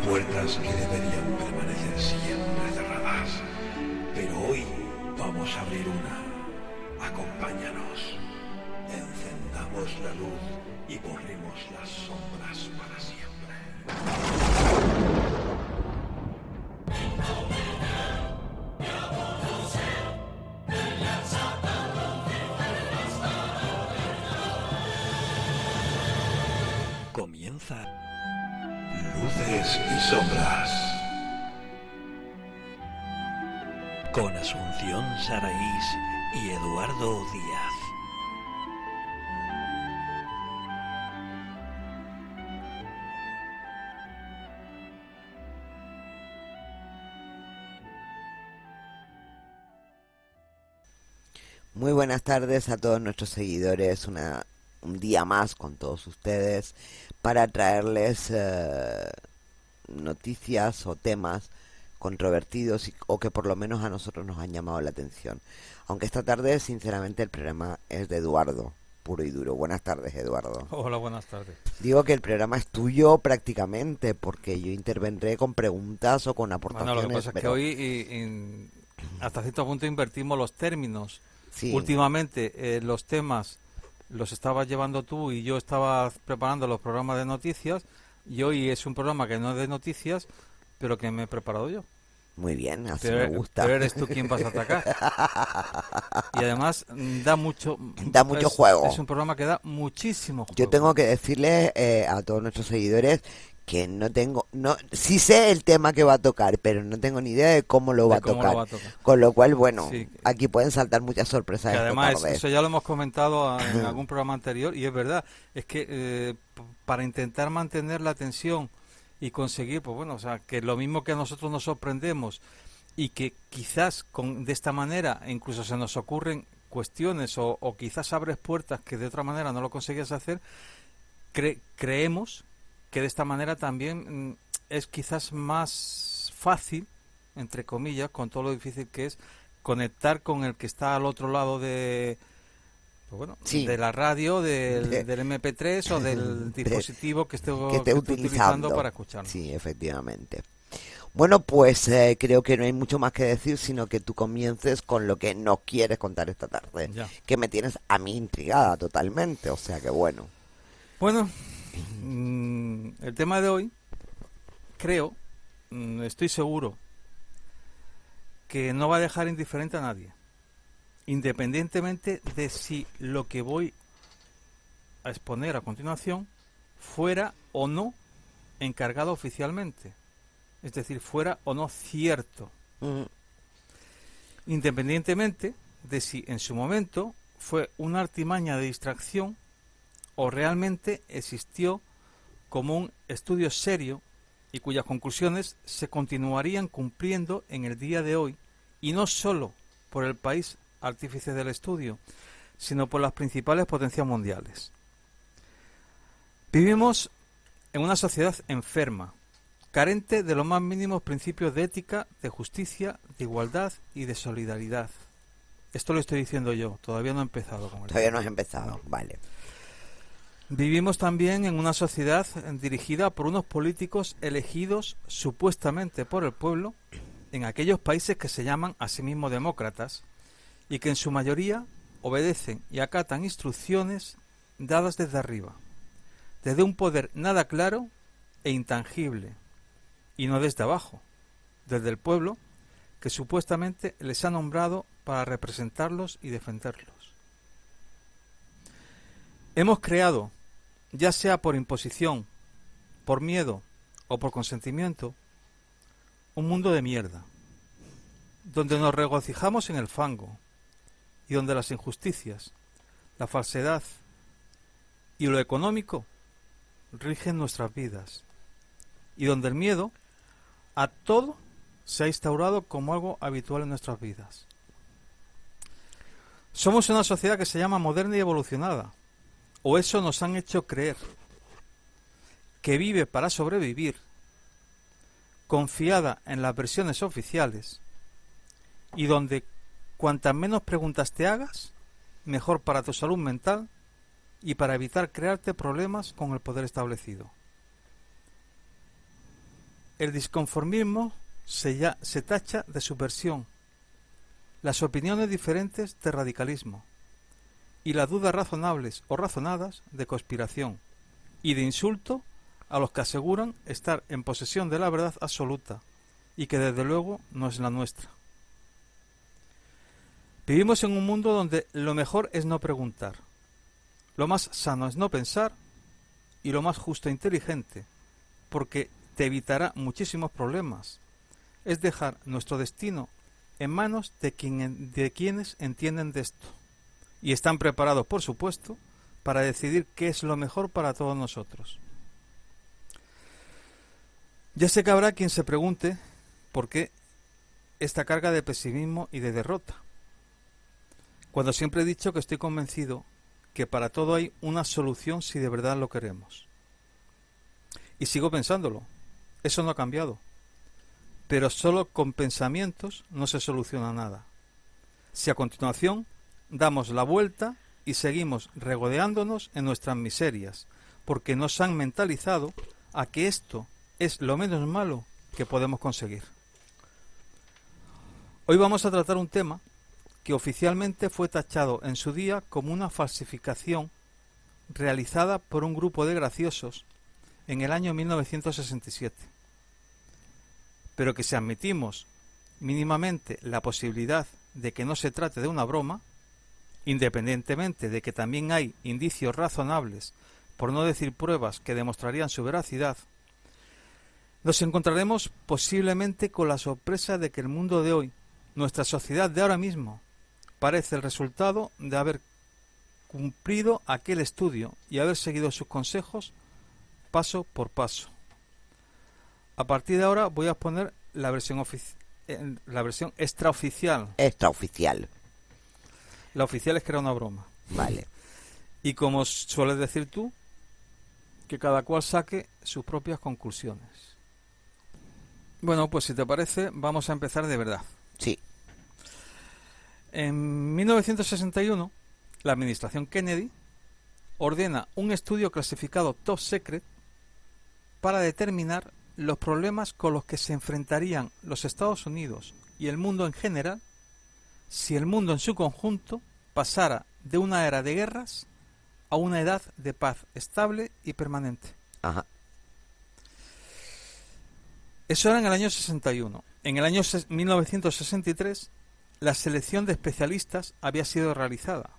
puertas que deberían permanecer siempre cerradas. Pero hoy vamos a abrir una. Acompáñanos. Encendamos la luz y borremos las sombras para siempre. Comienza Luces y Sombras con Asunción Saraís y Eduardo Díaz. Muy buenas tardes a todos nuestros seguidores, un día más con todos ustedes para traerles noticias o temas controvertidos o que por lo menos a nosotros nos han llamado la atención. Aunque esta tarde, sinceramente, el programa es de Eduardo, puro y duro. Buenas tardes, Eduardo. Hola, buenas tardes. Digo que el programa es tuyo prácticamente, porque yo intervendré con preguntas o con aportaciones. Bueno, lo que pasa es que hoy hasta cierto punto invertimos los términos. Sí. Últimamente los temas los estabas llevando tú y yo estaba preparando los programas de noticias, y hoy es un programa que no es de noticias, pero que me he preparado yo. Muy bien, así pero, me gusta. Pero eres tú quien vas a atacar. Y además da mucho juego. Es un programa que da muchísimo juego. Yo tengo que decirle a todos nuestros seguidores que sí sé el tema que va a tocar, pero no tengo ni idea de cómo lo va a tocar. Con lo cual, bueno, sí, aquí pueden saltar muchas sorpresas. Que además, eso ya lo hemos comentado en algún programa anterior, y es verdad, es que para intentar mantener la tensión y conseguir, pues bueno, o sea, que lo mismo que nosotros nos sorprendemos y que quizás de esta manera incluso se nos ocurren cuestiones o quizás abres puertas que de otra manera no lo conseguías hacer, creemos que de esta manera también es quizás más fácil, entre comillas, con todo lo difícil que es conectar con el que está al otro lado de, pues bueno, sí, de la radio, del MP3 o del dispositivo que esté utilizando para escucharnos. Sí, efectivamente. Bueno, pues creo que no hay mucho más que decir, sino que tú comiences con lo que nos quieres contar esta tarde, ya, que me tienes a mí intrigada totalmente, o sea que bueno. Bueno, el tema de hoy, creo, estoy seguro, que no va a dejar indiferente a nadie, independientemente de si lo que voy a exponer a continuación fuera o no encargado oficialmente, es decir, fuera o no cierto, independientemente de si en su momento fue una artimaña de distracción o realmente existió como un estudio serio y cuyas conclusiones se continuarían cumpliendo en el día de hoy, y no solo por el país artífice del estudio, sino por las principales potencias mundiales. Vivimos en una sociedad enferma, carente de los más mínimos principios de ética, de justicia, de igualdad y de solidaridad. Esto lo estoy diciendo yo, todavía no he empezado con el Todavía no has empezado, no. Vale. Vivimos también en una sociedad dirigida por unos políticos elegidos supuestamente por el pueblo en aquellos países que se llaman a sí mismos demócratas y que en su mayoría obedecen y acatan instrucciones dadas desde arriba, desde un poder nada claro e intangible, y no desde abajo, desde el pueblo que supuestamente les ha nombrado para representarlos y defenderlos. Hemos creado, ya sea por imposición, por miedo o por consentimiento, un mundo de mierda, donde nos regocijamos en el fango y donde las injusticias, la falsedad y lo económico rigen nuestras vidas, y donde el miedo a todo se ha instaurado como algo habitual en nuestras vidas. Somos una sociedad que se llama moderna y evolucionada, o eso nos han hecho creer, que vive para sobrevivir, confiada en las versiones oficiales, y donde cuantas menos preguntas te hagas, mejor para tu salud mental y para evitar crearte problemas con el poder establecido. el disconformismo se tacha de subversión, las opiniones diferentes de radicalismo y las dudas razonables o razonadas de conspiración y de insulto a los que aseguran estar en posesión de la verdad absoluta y que desde luego no es la nuestra. Vivimos en un mundo donde lo mejor es no preguntar, lo más sano es no pensar y lo más justo e inteligente, porque te evitará muchísimos problemas, es dejar nuestro destino en manos de quienes entienden de esto y están preparados, por supuesto, para decidir qué es lo mejor para todos nosotros. Ya sé que habrá quien se pregunte por qué esta carga de pesimismo y de derrota, cuando siempre he dicho que estoy convencido que para todo hay una solución si de verdad lo queremos. Y sigo pensándolo, eso no ha cambiado. Pero solo con pensamientos no se soluciona nada. Si a continuación damos la vuelta y seguimos regodeándonos en nuestras miserias, porque nos han mentalizado a que esto es lo menos malo que podemos conseguir. Hoy vamos a tratar un tema que oficialmente fue tachado en su día como una falsificación realizada por un grupo de graciosos en el año 1967. Pero que si admitimos mínimamente la posibilidad de que no se trate de una broma, independientemente de que también hay indicios razonables, por no decir pruebas que demostrarían su veracidad, nos encontraremos posiblemente con la sorpresa de que el mundo de hoy, nuestra sociedad de ahora mismo, parece el resultado de haber cumplido aquel estudio y haber seguido sus consejos paso por paso. A partir de ahora voy a poner la versión extraoficial. Extraoficial. La oficial es que era una broma. Vale. Y como sueles decir tú, que cada cual saque sus propias conclusiones. Bueno, pues si te parece, vamos a empezar de verdad. Sí. En 1961, la administración Kennedy ordena un estudio clasificado Top Secret para determinar los problemas con los que se enfrentarían los Estados Unidos y el mundo en general si el mundo en su conjunto pasara de una era de guerras a una edad de paz estable y permanente. Ajá. Eso era en el año 61. En el año 1963, la selección de especialistas había sido realizada.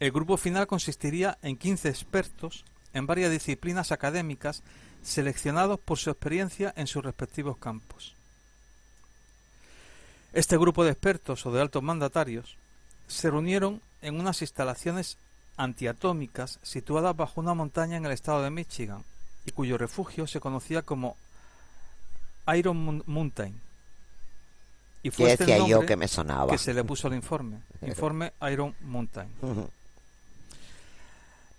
El grupo final consistiría en 15 expertos en varias disciplinas académicas seleccionados por su experiencia en sus respectivos campos. Este grupo de expertos o de altos mandatarios se reunieron en unas instalaciones antiatómicas situadas bajo una montaña en el estado de Michigan y cuyo refugio se conocía como Iron Mountain. Y fue este el nombre que me sonaba, que se le puso al informe. Informe Iron Mountain.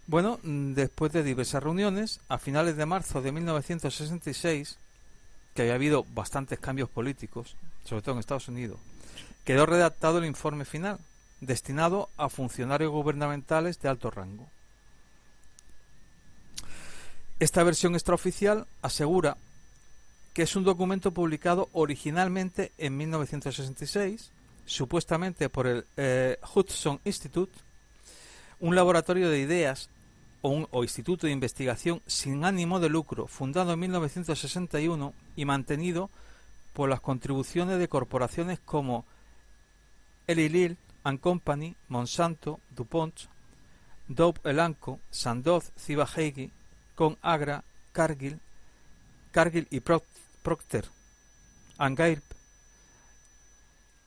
Bueno, después de diversas reuniones, a finales de marzo de 1966, que había habido bastantes cambios políticos, sobre todo en Estados Unidos, quedó redactado el informe final, destinado a funcionarios gubernamentales de alto rango. Esta versión extraoficial asegura que es un documento publicado originalmente en 1966, supuestamente por el Hudson Institute, un laboratorio de ideas o instituto de investigación sin ánimo de lucro, fundado en 1961 y mantenido por las contribuciones de corporaciones como Eli Lilly and Company, Monsanto, DuPont, Dow Elanco, Sandoz, Ciba-Geigy, ConAgra, Cargill y Procter & Gamble,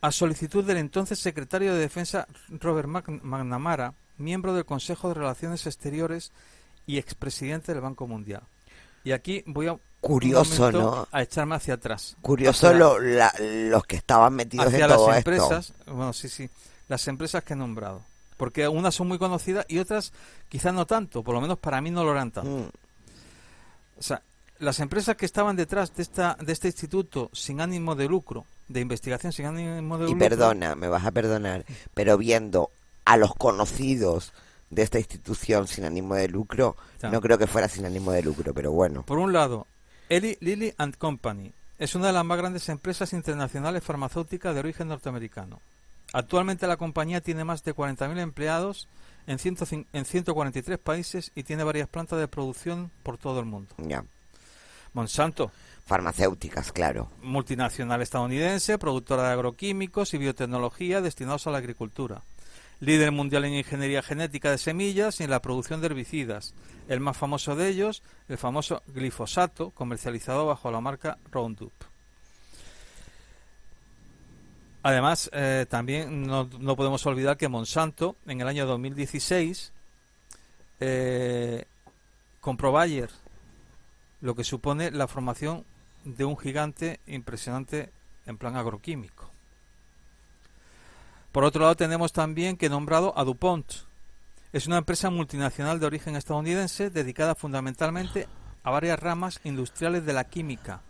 a solicitud del entonces secretario de Defensa Robert McNamara, miembro del Consejo de Relaciones Exteriores y expresidente del Banco Mundial. Y aquí voy a a echarme hacia atrás. Curioso los que estaban metidos en todo las empresas, esto. Bueno, sí, las empresas que he nombrado. Porque unas son muy conocidas y otras quizás no tanto, por lo menos para mí no lo eran tanto. O sea, las empresas que estaban detrás de este instituto sin ánimo de lucro, de investigación sin ánimo de lucro... Y perdona, me vas a perdonar, pero viendo a los conocidos de esta institución sin ánimo de lucro, no creo que fuera sin ánimo de lucro, pero bueno. Por un lado, Eli Lilly and Company es una de las más grandes empresas internacionales farmacéuticas de origen norteamericano. Actualmente la compañía tiene más de 40.000 empleados en 143 países y tiene varias plantas de producción por todo el mundo. Ya. Monsanto. Farmacéuticas, claro. Multinacional estadounidense, productora de agroquímicos y biotecnología destinados a la agricultura. Líder mundial en ingeniería genética de semillas y en la producción de herbicidas. El más famoso de ellos, el famoso glifosato, comercializado bajo la marca Roundup. Además, también no podemos olvidar que Monsanto, en el año 2016, compró Bayer, lo que supone la formación de un gigante impresionante en plan agroquímico. Por otro lado, tenemos también que nombrado a DuPont. Es una empresa multinacional de origen estadounidense dedicada fundamentalmente a varias ramas industriales de la química,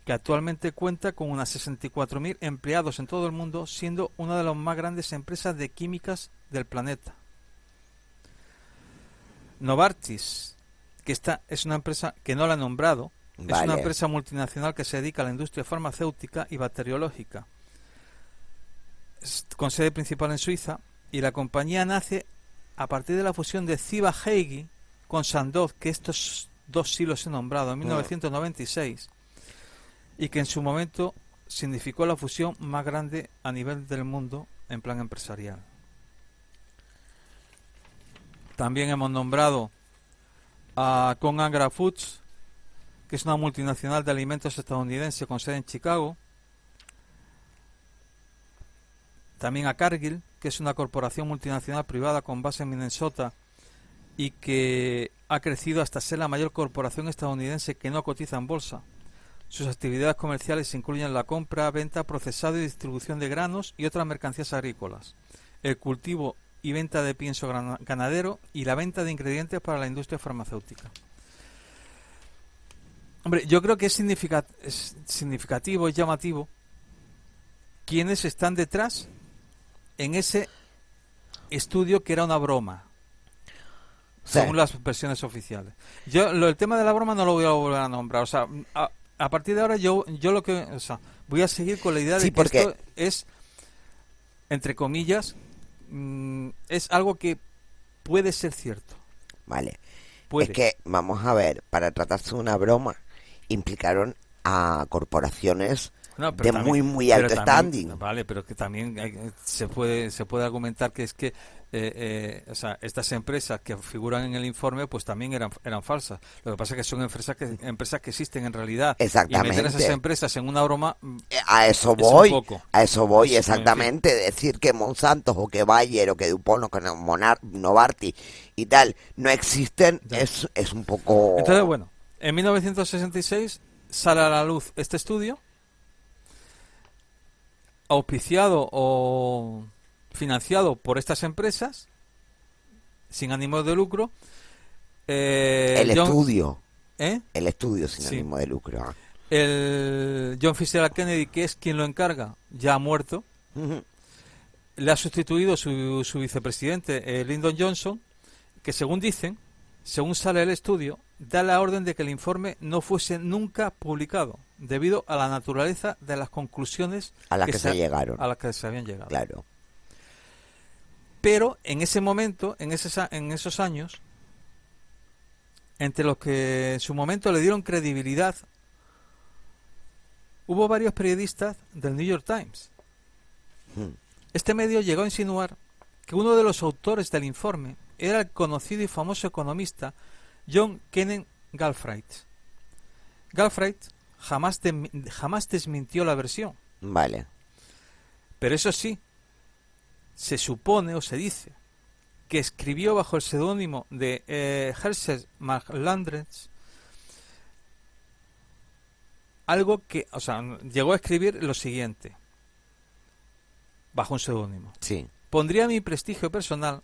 que actualmente cuenta con unas 64.000 empleados en todo el mundo, siendo una de las más grandes empresas de químicas del planeta. Novartis, que esta es una empresa que no la he nombrado, es una empresa multinacional que se dedica a la industria farmacéutica y bacteriológica, con sede principal en Suiza, y la compañía nace a partir de la fusión de Ciba Geigy con Sandoz, que estos dos sí los he nombrado, en 1996, y que en su momento significó la fusión más grande a nivel del mundo en plan empresarial. También hemos nombrado a Conagra Foods, que es una multinacional de alimentos estadounidense con sede en Chicago. También a Cargill, que es una corporación multinacional privada con base en Minnesota y que ha crecido hasta ser la mayor corporación estadounidense que no cotiza en bolsa. Sus actividades comerciales incluyen la compra, venta, procesado y distribución de granos y otras mercancías agrícolas, el cultivo y venta de pienso ganadero y la venta de ingredientes para la industria farmacéutica. Hombre, yo creo que es significativo y llamativo quiénes están detrás en ese estudio que era una broma, según las versiones oficiales. El tema de la broma no lo voy a volver a nombrar. O sea, a partir de ahora yo lo que, o sea, voy a seguir con la idea de que esto es, entre comillas, es algo que puede ser cierto. Vale. Es que, vamos a ver, para tratarse de una broma, implicaron a corporaciones de también, muy alto standing. Vale, pero que también se puede argumentar que es que o sea, estas empresas que figuran en el informe pues también eran falsas. Lo que pasa es que son empresas que existen en realidad. Exactamente. Y meter a esas empresas en una broma, a eso voy, exactamente. Decir que Monsanto o que Bayer o que DuPont o que Novartis y tal no existen es un poco... Entonces, bueno, en 1966 sale a la luz este estudio, auspiciado o financiado por estas empresas sin ánimo de lucro. El estudio sin ánimo de lucro. El John Fitzgerald Kennedy, que es quien lo encarga, ya ha muerto. Le ha sustituido su vicepresidente, Lyndon Johnson, que según sale el estudio, da la orden de que el informe no fuese nunca publicado, debido a la naturaleza de las conclusiones a las que se habían llegado. Claro. Pero en ese momento, en esos años, entre los que en su momento le dieron credibilidad, hubo varios periodistas del New York Times. Este medio llegó a insinuar que uno de los autores del informe era el conocido y famoso economista John Kenneth Galbraith. Galbraith jamás desmintió la versión. Vale. Pero eso sí, se supone o se dice que escribió bajo el seudónimo de Herschel McLandress algo que, o sea, llegó a escribir lo siguiente bajo un seudónimo. Sí. Pondría mi prestigio personal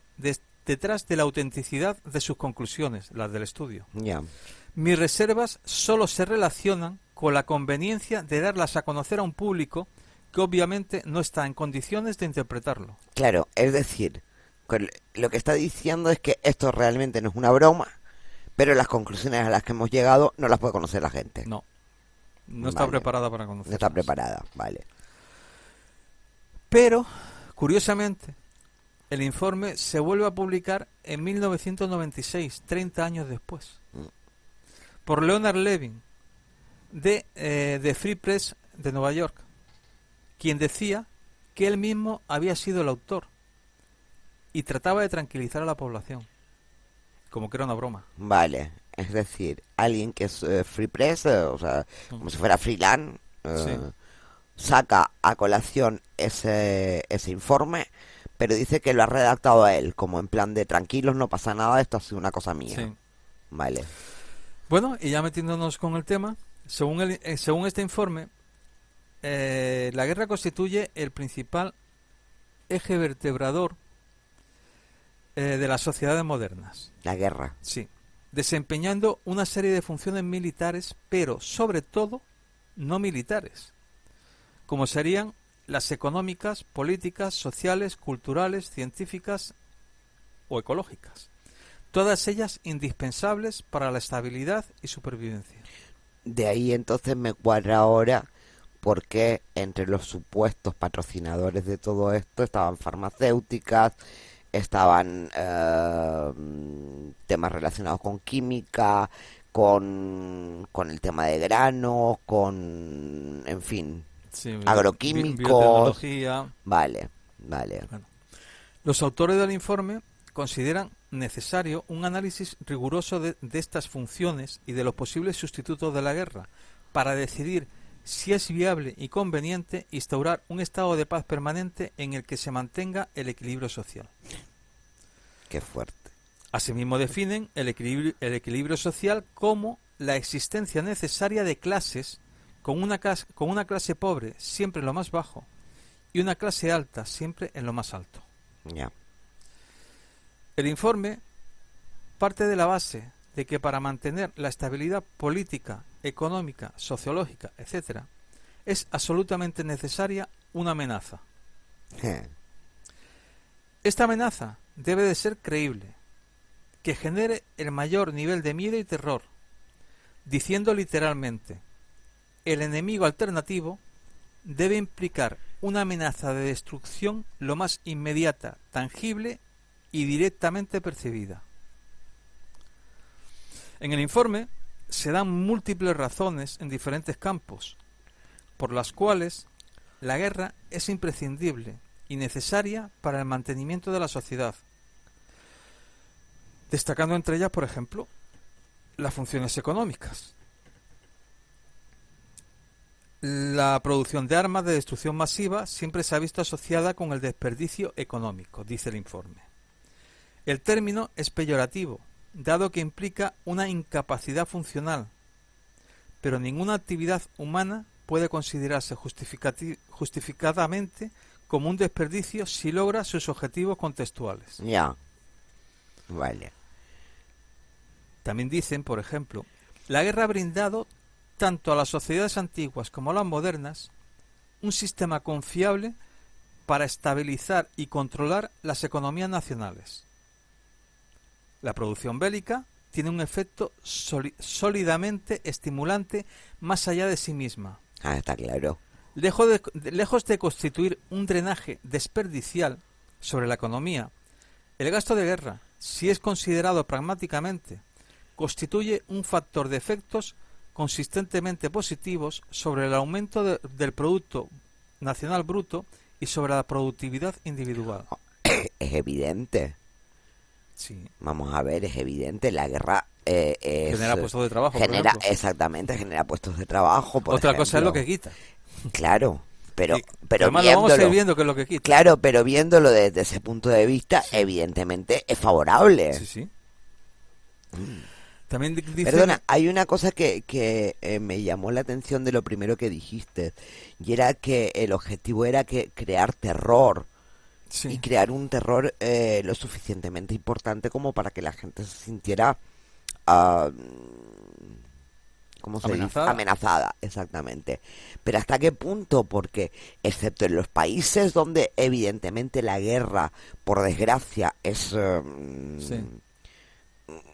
detrás de la autenticidad de sus conclusiones, las del estudio. Yeah. Mis reservas solo se relacionan con la conveniencia de darlas a conocer a un público que obviamente no está en condiciones de interpretarlo. Claro, es decir, lo que está diciendo es que esto realmente no es una broma, Pero las conclusiones a las que hemos llegado no las puede conocer la gente. No está preparada para conocerlas. No está preparada, vale. Pero, curiosamente, el informe se vuelve a publicar en 1996, 30 años después, por Leonard Levin, de Free Press de Nueva York, quien decía que él mismo había sido el autor y trataba de tranquilizar a la población, como que era una broma. Vale, es decir, alguien que es Free Press, o sea, como si fuera freelance, saca a colación ese informe, pero dice que lo ha redactado a él, como en plan de tranquilos, no pasa nada, esto ha sido una cosa mía. Sí. Vale. Bueno, y ya metiéndonos con el tema, según este informe, la guerra constituye el principal eje vertebrador de las sociedades modernas. La guerra. Sí. Desempeñando una serie de funciones militares, pero sobre todo no militares, como serían las económicas, políticas, sociales, culturales, científicas o ecológicas. Todas ellas indispensables para la estabilidad y supervivencia. De ahí entonces me cuadra ahora porque entre los supuestos patrocinadores de todo esto estaban farmacéuticas, estaban temas relacionados con química, con el tema de granos, con, en fin, agroquímicos. Biotecnología. Vale. Bueno, los autores del informe consideran necesario un análisis riguroso de estas funciones y de los posibles sustitutos de la guerra para decidir si es viable y conveniente instaurar un estado de paz permanente en el que se mantenga el equilibrio social. Qué fuerte. Asimismo definen el equilibrio social como la existencia necesaria de clases con una clase pobre siempre en lo más bajo y una clase alta siempre en lo más alto. Ya. El informe parte de la base de que para mantener la estabilidad política, económica, sociológica, etc., es absolutamente necesaria una amenaza. Esta amenaza debe de ser creíble, que genere el mayor nivel de miedo y terror, diciendo literalmente, el enemigo alternativo debe implicar una amenaza de destrucción lo más inmediata, tangible y directamente percibida. En el informe se dan múltiples razones en diferentes campos, por las cuales la guerra es imprescindible y necesaria para el mantenimiento de la sociedad, destacando entre ellas, por ejemplo, las funciones económicas. La producción de armas de destrucción masiva siempre se ha visto asociada con el desperdicio económico, dice el informe. El término es peyorativo, dado que implica una incapacidad funcional, pero ninguna actividad humana puede considerarse justificadamente como un desperdicio si logra sus objetivos contextuales. Ya. Vale. También dicen, por ejemplo, la guerra ha brindado tanto a las sociedades antiguas como a las modernas un sistema confiable para estabilizar y controlar las economías nacionales. La producción bélica tiene un efecto sólidamente estimulante más allá de sí misma. Está claro. Lejos de constituir un drenaje desperdicial sobre la economía, el gasto de guerra, si es considerado pragmáticamente, constituye un factor de efectos consistentemente positivos sobre el aumento del Producto Nacional Bruto y sobre la productividad individual. Es evidente. Sí. Vamos a ver, es evidente, la guerra genera puestos de trabajo. Exactamente, genera puestos de trabajo. Otra cosa es lo que quita. Claro, pero además lo vamos a ir viendo que es lo que quita. Claro, pero viéndolo desde ese punto de vista, evidentemente es favorable. Sí. También dice... Perdona, hay una cosa que me llamó la atención de lo primero que dijiste, y era que el objetivo era crear terror. Sí. Y crear un terror lo suficientemente importante como para que la gente se sintiera ¿cómo se dice? Amenazada, exactamente. Pero ¿hasta qué punto? Porque excepto en los países donde evidentemente la guerra, por desgracia, es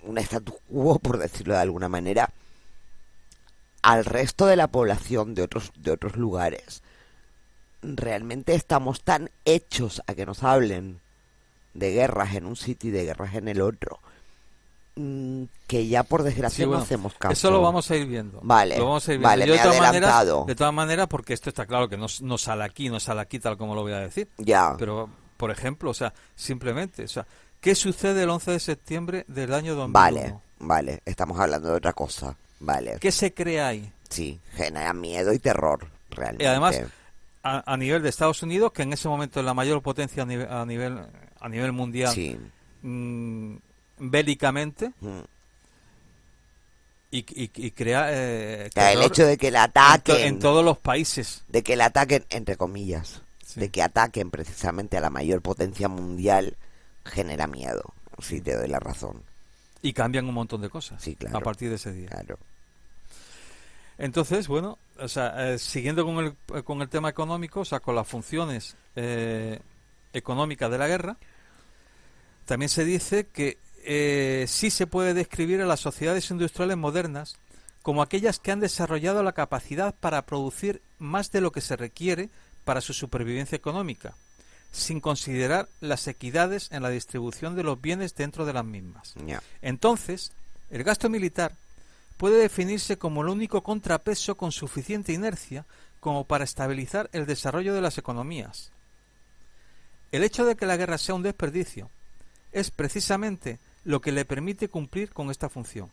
un status quo, por decirlo de alguna manera, al resto de la población de otros lugares, realmente estamos tan hechos a que nos hablen de guerras en un sitio y de guerras en el otro, que ya por desgracia no hacemos caso. Eso lo vamos a ir viendo. Vale, lo vamos a ir viendo. Vale, Yo, me he adelantado. de todas maneras, porque esto está claro que no sale aquí tal como lo voy a decir. Ya. Pero, por ejemplo, o sea, simplemente, o sea, ¿qué sucede el 11 de septiembre del año 2001? Vale, estamos hablando de otra cosa. Vale. ¿Qué se crea ahí? Sí, genera miedo y terror, realmente. Y además, a nivel de Estados Unidos, que en ese momento es la mayor potencia a nivel mundial, sí. Bélicamente, y crea el hecho de que le ataquen en todos los países, de que le ataquen, entre comillas, de que ataquen precisamente a la mayor potencia mundial, genera miedo. Sí, te doy la razón. Y cambian un montón de cosas, sí, claro, a partir de ese día. Claro. Entonces, bueno, o sea, siguiendo con el tema económico, o sea, con las funciones económicas de la guerra, también se dice que sí se puede describir a las sociedades industriales modernas como aquellas que han desarrollado la capacidad para producir más de lo que se requiere para su supervivencia económica, sin considerar las equidades en la distribución de los bienes dentro de las mismas. Yeah. Entonces, el gasto militar puede definirse como el único contrapeso con suficiente inercia como para estabilizar el desarrollo de las economías. El hecho de que la guerra sea un desperdicio es precisamente lo que le permite cumplir con esta función.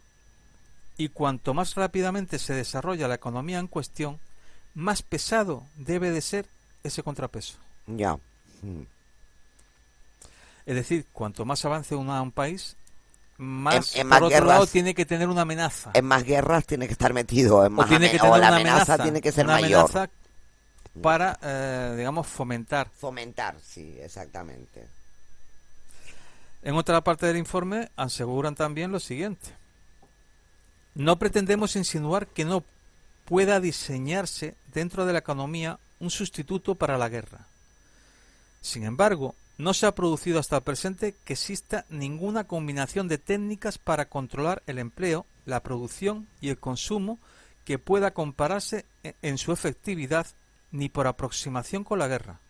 Y cuanto más rápidamente se desarrolla la economía en cuestión, más pesado debe de ser ese contrapeso. Ya. Es decir, cuanto más avance un país, más, en por más otro guerras, lado, tiene que tener una amenaza. En más guerras tiene que estar metido, o la amenaza tiene que ser una mayor. Amenaza para, digamos, fomentar. Fomentar, sí, exactamente. En otra parte del informe aseguran también lo siguiente. No pretendemos insinuar que no pueda diseñarse dentro de la economía un sustituto para la guerra. Sin embargo, no se ha producido hasta el presente que exista ninguna combinación de técnicas para controlar el empleo, la producción y el consumo que pueda compararse en su efectividad ni por aproximación con la guerra.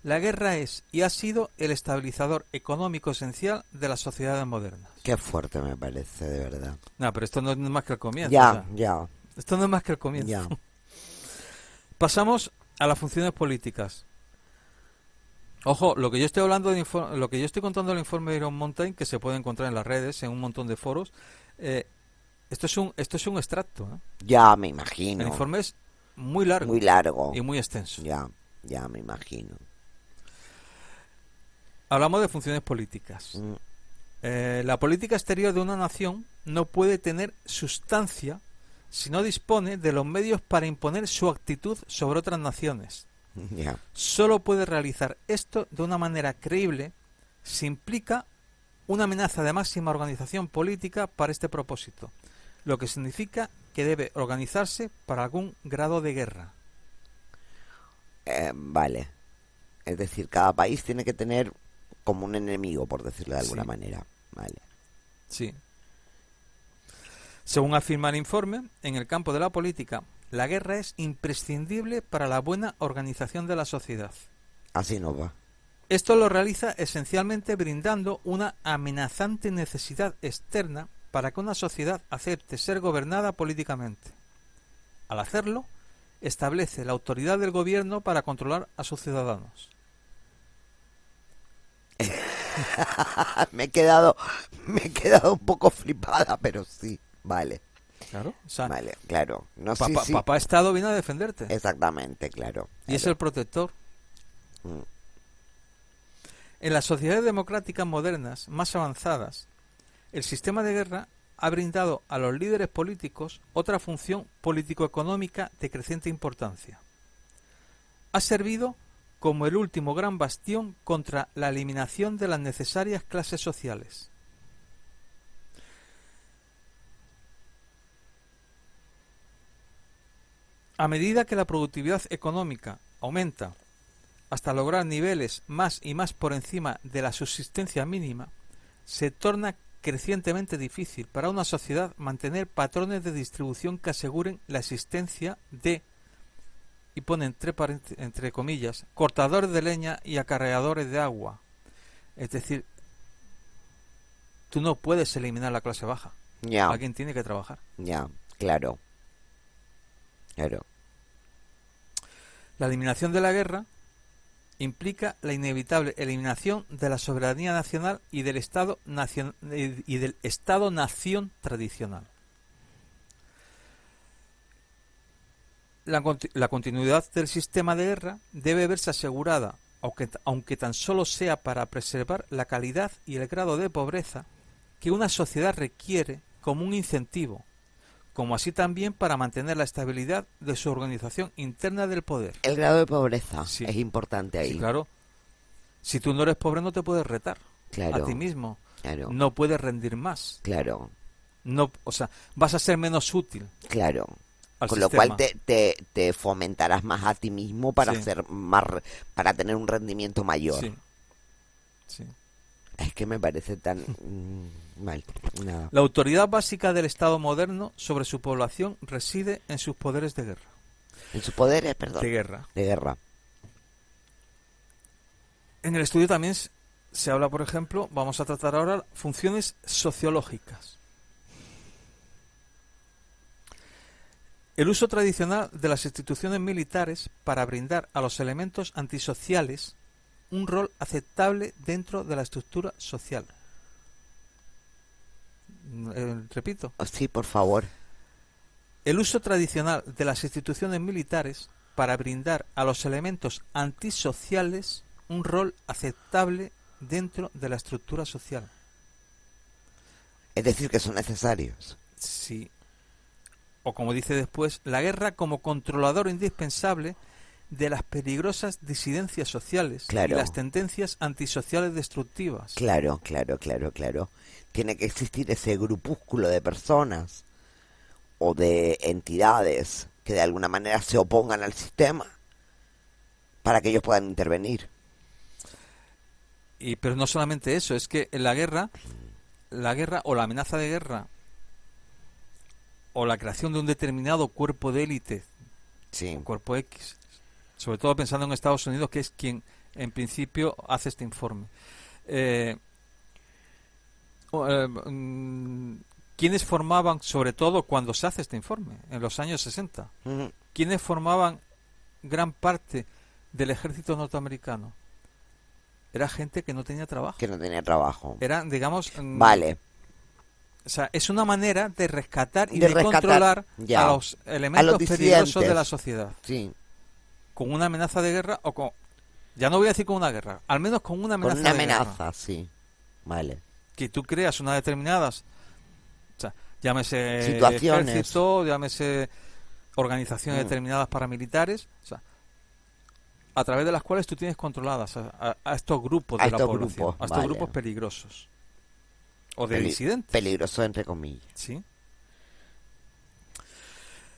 La guerra es y ha sido el estabilizador económico esencial de las sociedades modernas. Qué fuerte me parece, de verdad. No, pero esto no es más que el comienzo. Ya. Esto no es más que el comienzo. Ya. Pasamos a las funciones políticas. Ojo, lo que yo estoy hablando lo que yo estoy contando del informe de Iron Mountain, que se puede encontrar en las redes, en un montón de foros, esto es un extracto. Ya me imagino. El informe es muy largo. Muy largo. Y muy extenso. Ya me imagino. Hablamos de funciones políticas. La política exterior de una nación no puede tener sustancia si no dispone de los medios para imponer su actitud sobre otras naciones. Solo puede realizar esto de una manera creíble si implica una amenaza de máxima organización política para este propósito, lo que significa que debe organizarse para algún grado de guerra. Vale. Es decir, cada país tiene que tener como un enemigo, por decirlo de alguna manera. Vale. Sí. Según afirma el informe, en el campo de la política, la guerra es imprescindible para la buena organización de la sociedad. Así no va. Esto lo realiza esencialmente brindando una amenazante necesidad externa para que una sociedad acepte ser gobernada políticamente. Al hacerlo, establece la autoridad del gobierno para controlar a sus ciudadanos. me he quedado un poco flipada, pero sí, vale. Claro, o sea, vale, claro. No, sí. Papá Estado viene a defenderte. Exactamente, claro. Y es el protector. En las sociedades democráticas modernas más avanzadas, el sistema de guerra ha brindado a los líderes políticos otra función político-económica de creciente importancia. Ha servido como el último gran bastión contra la eliminación de las necesarias clases sociales. A medida que la productividad económica aumenta hasta lograr niveles más y más por encima de la subsistencia mínima, se torna crecientemente difícil para una sociedad mantener patrones de distribución que aseguren la existencia de, y pone entre comillas, cortadores de leña y acarreadores de agua. Es decir, tú no puedes eliminar la clase baja. Ya. Alguien tiene que trabajar. Ya, claro. Claro. La eliminación de la guerra implica la inevitable eliminación de la soberanía nacional y del Estado-nación tradicional. La continuidad del sistema de guerra debe verse asegurada, aunque tan solo sea para preservar la calidad y el grado de pobreza que una sociedad requiere como un incentivo, como así también para mantener la estabilidad de su organización interna del poder. El grado de pobreza sí. Es importante ahí. Sí, claro. Si tú no eres pobre no te puedes retar a ti mismo. Claro. No puedes rendir más. Claro. No, o sea, vas a ser menos útil. Claro. Con sistema. Lo cual te fomentarás más a ti mismo para hacer más, para tener un rendimiento mayor. Sí. Sí. Es que me parece tan mal. Nada. La autoridad básica del Estado moderno sobre su población reside en sus poderes de guerra. En sus poderes, perdón. De guerra. De guerra. En el estudio también se habla, por ejemplo, vamos a tratar ahora funciones sociológicas. El uso tradicional de las instituciones militares para brindar a los elementos antisociales un rol aceptable dentro de la estructura social. Repito. Sí, por favor. El uso tradicional de las instituciones militares para brindar a los elementos antisociales un rol aceptable dentro de la estructura social. Es decir, que son necesarios. Sí. O como dice después, la guerra como controlador indispensable de las peligrosas disidencias sociales y las tendencias antisociales destructivas. Claro. Tiene que existir ese grupúsculo de personas o de entidades que de alguna manera se opongan al sistema para que ellos puedan intervenir. Pero no solamente eso, es que en la guerra o la amenaza de guerra o la creación de un determinado cuerpo de élite, un cuerpo X, sobre todo pensando en Estados Unidos, que es quien en principio hace este informe. ¿Quiénes formaban, sobre todo cuando se hace este informe, en los años 60? ¿Quiénes formaban gran parte del ejército norteamericano? Era gente que no tenía trabajo. Eran, digamos... Vale. O sea, es una manera de rescatar y de controlar a los elementos peligrosos de la sociedad. Sí. Con una amenaza de guerra o con... Ya no voy a decir con una guerra, al menos con una amenaza de guerra. Con una amenaza, sí. Vale. Que tú creas unas determinadas... O sea, llámese situaciones, ejército, llámese organizaciones determinadas paramilitares, o sea, a través de las cuales tú tienes controladas a estos grupos de la población, a estos grupos peligrosos. O de disidentes. Peligroso entre comillas. Sí.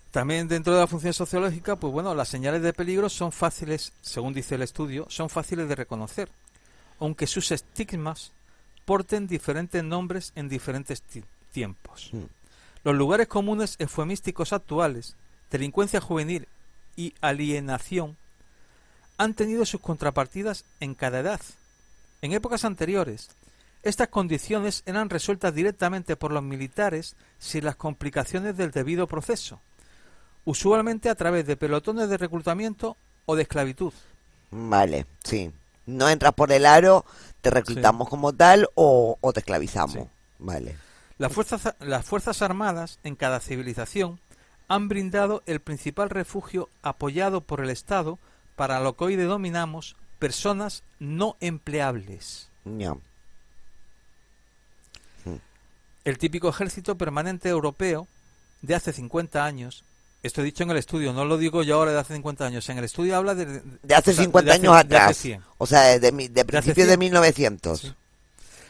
También dentro de la función sociológica, pues bueno, las señales de peligro son fáciles, según dice el estudio, son fáciles de reconocer, aunque sus estigmas porten diferentes nombres en diferentes tiempos. Los lugares comunes eufemísticos actuales, delincuencia juvenil y alienación, han tenido sus contrapartidas en cada edad. En épocas anteriores, estas condiciones eran resueltas directamente por los militares sin las complicaciones del debido proceso, usualmente a través de pelotones de reclutamiento o de esclavitud. Vale, sí. No entras por el aro, te reclutamos como tal o te esclavizamos. Sí. Vale. Las fuerzas armadas en cada civilización han brindado el principal refugio apoyado por el Estado para lo que hoy denominamos personas no empleables. No. El típico ejército permanente europeo de hace 50 años, esto he dicho en el estudio, no lo digo yo ahora de hace 50 años, en el estudio habla de hace 50 años atrás, o sea, de principios de 1900. Sí.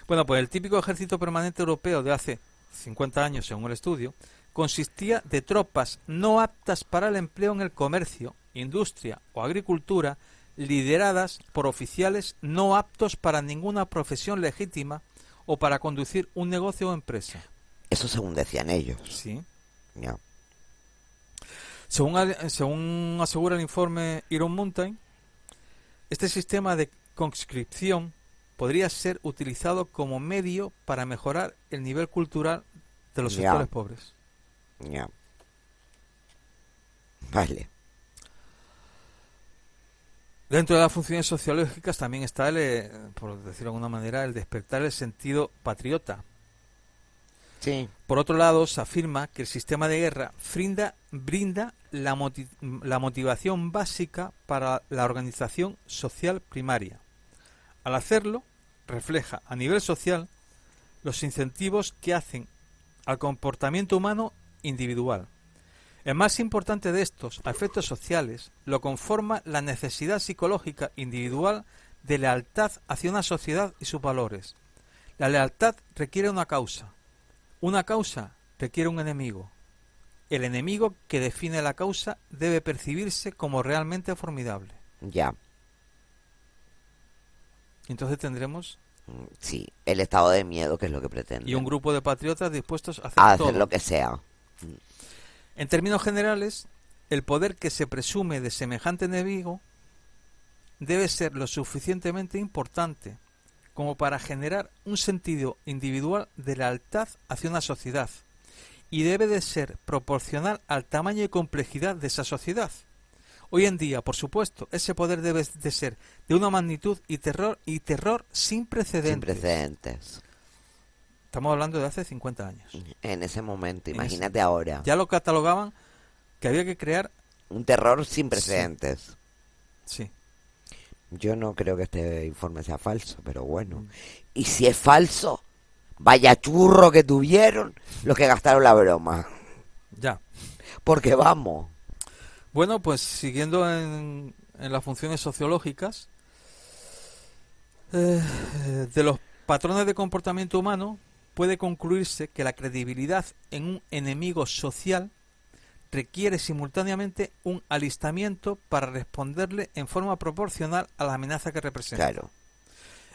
Bueno, pues el típico ejército permanente europeo de hace 50 años, según el estudio, consistía de tropas no aptas para el empleo en el comercio, industria o agricultura, lideradas por oficiales no aptos para ninguna profesión legítima o para conducir un negocio o empresa. Eso según decían ellos. Sí. Ya. Según asegura el informe Iron Mountain, este sistema de conscripción podría ser utilizado como medio para mejorar el nivel cultural de los sectores pobres. Ya. Vale. Dentro de las funciones sociológicas también está, por decirlo de alguna manera, el despertar el sentido patriota. Sí. Por otro lado, se afirma que el sistema de guerra brinda la motivación básica para la organización social primaria. Al hacerlo, refleja a nivel social los incentivos que hacen al comportamiento humano individual. El más importante de estos, a efectos sociales, lo conforma la necesidad psicológica individual de lealtad hacia una sociedad y sus valores. La lealtad requiere una causa. Una causa requiere un enemigo. El enemigo que define la causa debe percibirse como realmente formidable. Ya. Entonces tendremos... Sí, el estado de miedo, que es lo que pretende. Y un grupo de patriotas dispuestos a hacer todo. Lo que sea. En términos generales, el poder que se presume de semejante enemigo debe ser lo suficientemente importante como para generar un sentido individual de lealtad hacia una sociedad, y debe de ser proporcional al tamaño y complejidad de esa sociedad. Hoy en día, por supuesto, ese poder debe de ser de una magnitud y terror sin precedentes. Sin precedentes. Estamos hablando de hace 50 años. En ese momento, imagínate ahora. Ya lo catalogaban que había que crear... un terror sin precedentes. Sí. Yo no creo que este informe sea falso, pero bueno. Y si es falso, vaya churro que tuvieron los que gastaron la broma. Ya. Porque vamos. Bueno, pues siguiendo en las funciones sociológicas, de los patrones de comportamiento humano, puede concluirse que la credibilidad en un enemigo social requiere simultáneamente un alistamiento para responderle en forma proporcional a la amenaza que representa. Claro.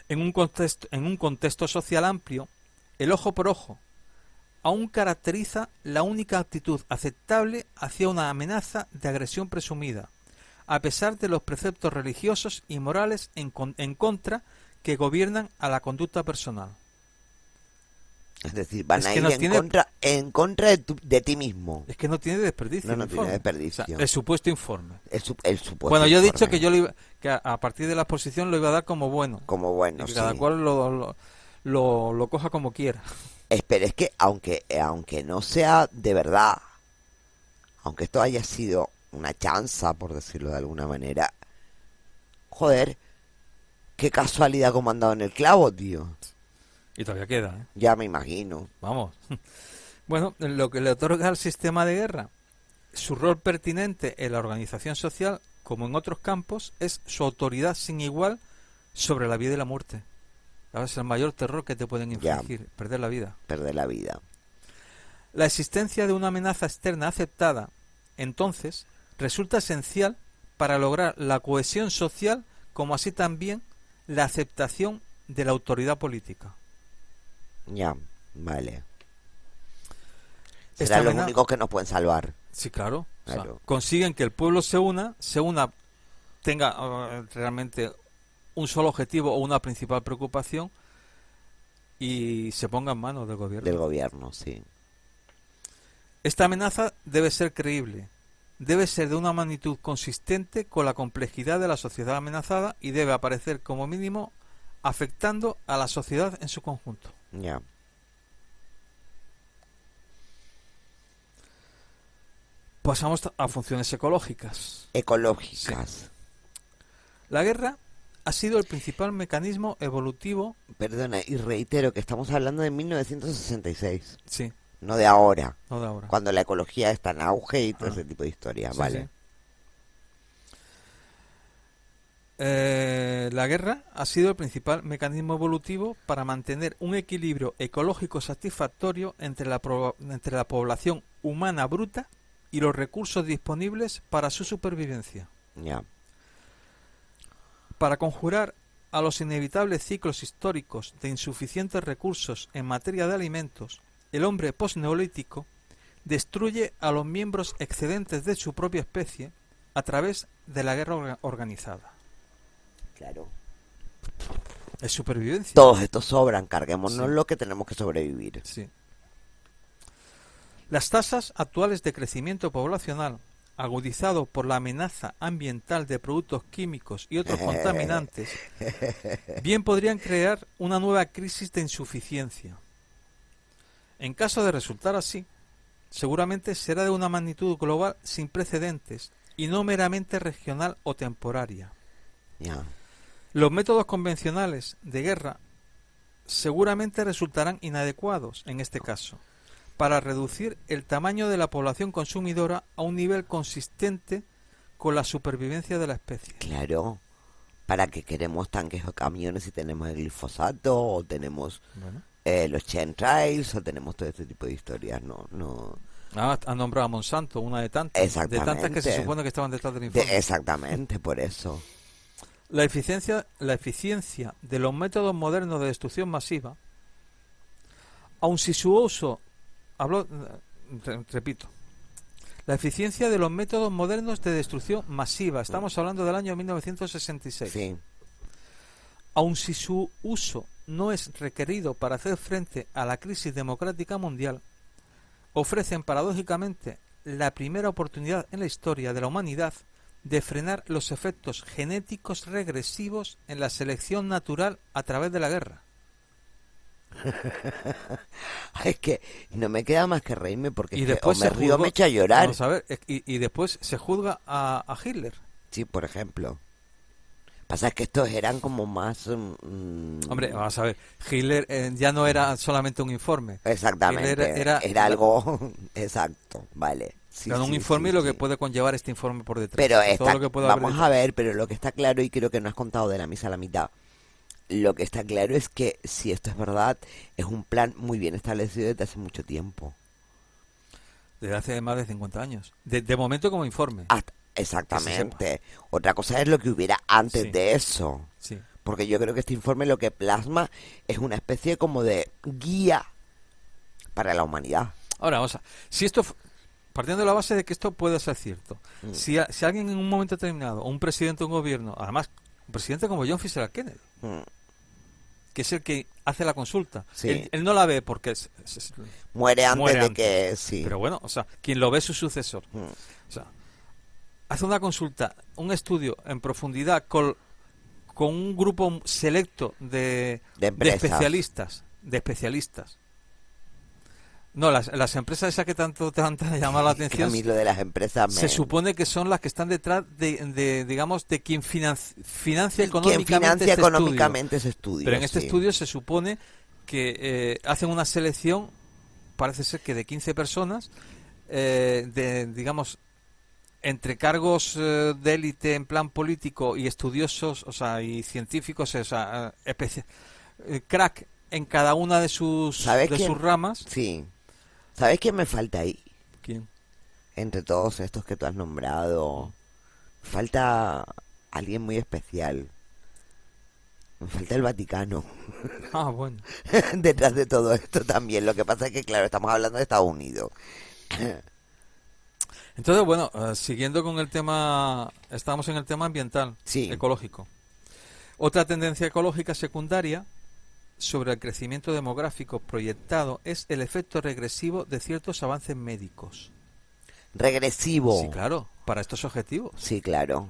En un contexto social amplio, el ojo por ojo aún caracteriza la única actitud aceptable hacia una amenaza de agresión presumida, a pesar de los preceptos religiosos y morales en contra que gobiernan a la conducta personal. Es decir, van a ir en contra de ti mismo. Es que no tiene desperdicio. No tiene desperdicio. O sea, el supuesto informe. El supuesto bueno, yo he informe. dicho que a partir de la exposición lo iba a dar como bueno. Como bueno, y que sí. cada cual lo coja como quiera. Pero es que aunque no sea de verdad, aunque esto haya sido una chanza, por decirlo de alguna manera, joder, qué casualidad como han dado en el clavo, tío. Y todavía queda, ¿eh? Ya me imagino. Vamos. Bueno, lo que le otorga al sistema de guerra su rol pertinente en la organización social, como en otros campos, es su autoridad sin igual sobre la vida y la muerte. Es el mayor terror que te pueden infligir, perder la vida. Perder la vida. La existencia de una amenaza externa aceptada, entonces, resulta esencial para lograr la cohesión social, como así también la aceptación de la autoridad política. Ya, vale. Serán los únicos que nos pueden salvar. Sí, claro. Claro. O sea, consiguen que el pueblo se una, tenga realmente un solo objetivo o una principal preocupación y se ponga en manos del gobierno. Del gobierno, sí. Esta amenaza debe ser creíble, debe ser de una magnitud consistente con la complejidad de la sociedad amenazada y debe aparecer como mínimo afectando a la sociedad en su conjunto. Ya. Pasamos a funciones ecológicas. Ecológicas. Sí. La guerra ha sido el principal mecanismo evolutivo. Perdona, y reitero que estamos hablando de 1966. Sí. No de ahora. No de ahora. Cuando la ecología está en auge y todo ese tipo de historias, sí, vale. Sí. La guerra ha sido el principal mecanismo evolutivo para mantener un equilibrio ecológico satisfactorio entre la población humana bruta y los recursos disponibles para su supervivencia. Ya. Para conjurar a los inevitables ciclos históricos de insuficientes recursos en materia de alimentos, el hombre posneolítico destruye a los miembros excedentes de su propia especie a través de la guerra organizada. Claro. Es supervivencia. Todos estos sobran, carguémonos lo que tenemos que sobrevivir. Sí. Las tasas actuales de crecimiento poblacional, agudizado por la amenaza ambiental de productos químicos y otros contaminantes, bien podrían crear una nueva crisis de insuficiencia. En caso de resultar así, seguramente será de una magnitud global sin precedentes y no meramente regional o temporaria. Yeah. Los métodos convencionales de guerra seguramente resultarán inadecuados en este caso, para reducir el tamaño de la población consumidora a un nivel consistente con la supervivencia de la especie. Claro. ¿Para qué queremos tanques o camiones si tenemos el glifosato o tenemos los chemtrails o tenemos todo este tipo de historias? No. Han nombrado a Monsanto, una de tantas. Exactamente. De tantas que se supone que estaban detrás del informe. Exactamente, por eso. La eficiencia de los métodos modernos de destrucción masiva, aun si su uso, repito, la eficiencia de los métodos modernos de destrucción masiva, estamos hablando del año 1966, sí. Aun si su uso no es requerido para hacer frente a la crisis democrática mundial, ofrecen paradójicamente la primera oportunidad en la historia de la humanidad de frenar los efectos genéticos regresivos en la selección natural a través de la guerra. Es que no me queda más que reírme porque y después o me río o me echa a llorar. Vamos a ver, y después se juzga a Hitler. Sí, por ejemplo. Pasa es que estos eran como más... Hombre, vamos a ver, Hitler ya no era solamente un informe. Exactamente, era algo... Exacto, vale. Sí, un informe y lo que puede conllevar este informe por detrás. Pero todo lo que puede vamos a ver, pero lo que está claro, y creo que no has contado de la misa a la mitad, lo que está claro es que si esto es verdad, es un plan muy bien establecido desde hace mucho tiempo. Desde hace más de 50 años. De momento como informe. Exactamente. Otra cosa es lo que hubiera antes de eso. Sí. Porque yo creo que este informe lo que plasma es una especie como de guía para la humanidad. Ahora, vamos a... Si esto... Partiendo de la base de que esto puede ser cierto. Si alguien en un momento determinado, un presidente de un gobierno, además, un presidente como John Fitzgerald Kennedy, que es el que hace la consulta, él no la ve porque muere antes de que... Sí. Pero bueno, o sea, quien lo ve es su sucesor. O sea, hace una consulta, un estudio en profundidad con un grupo selecto de especialistas. No, las empresas esas que tanto te han llamado la atención, a mí lo de las empresas se supone que son las que están detrás digamos, de quien financia económicamente ese estudio. Pero en este estudio se supone que hacen una selección, parece ser que de 15 personas, digamos, entre cargos de élite en plan político y estudiosos, o sea, y científicos, o sea, crack en cada una de sus ramas. Sí. ¿Sabes quién me falta ahí? ¿Quién? Entre todos estos que tú has nombrado, falta alguien muy especial. Me falta el Vaticano. Ah, bueno. Detrás de todo esto también. Lo que pasa es que, claro, estamos hablando de Estados Unidos. Entonces, bueno, siguiendo con el tema, estamos en el tema ambiental, ecológico. Otra tendencia ecológica secundaria sobre el crecimiento demográfico proyectado es el efecto regresivo de ciertos avances médicos. ¿Regresivo? Sí, claro, para estos objetivos. Sí, claro.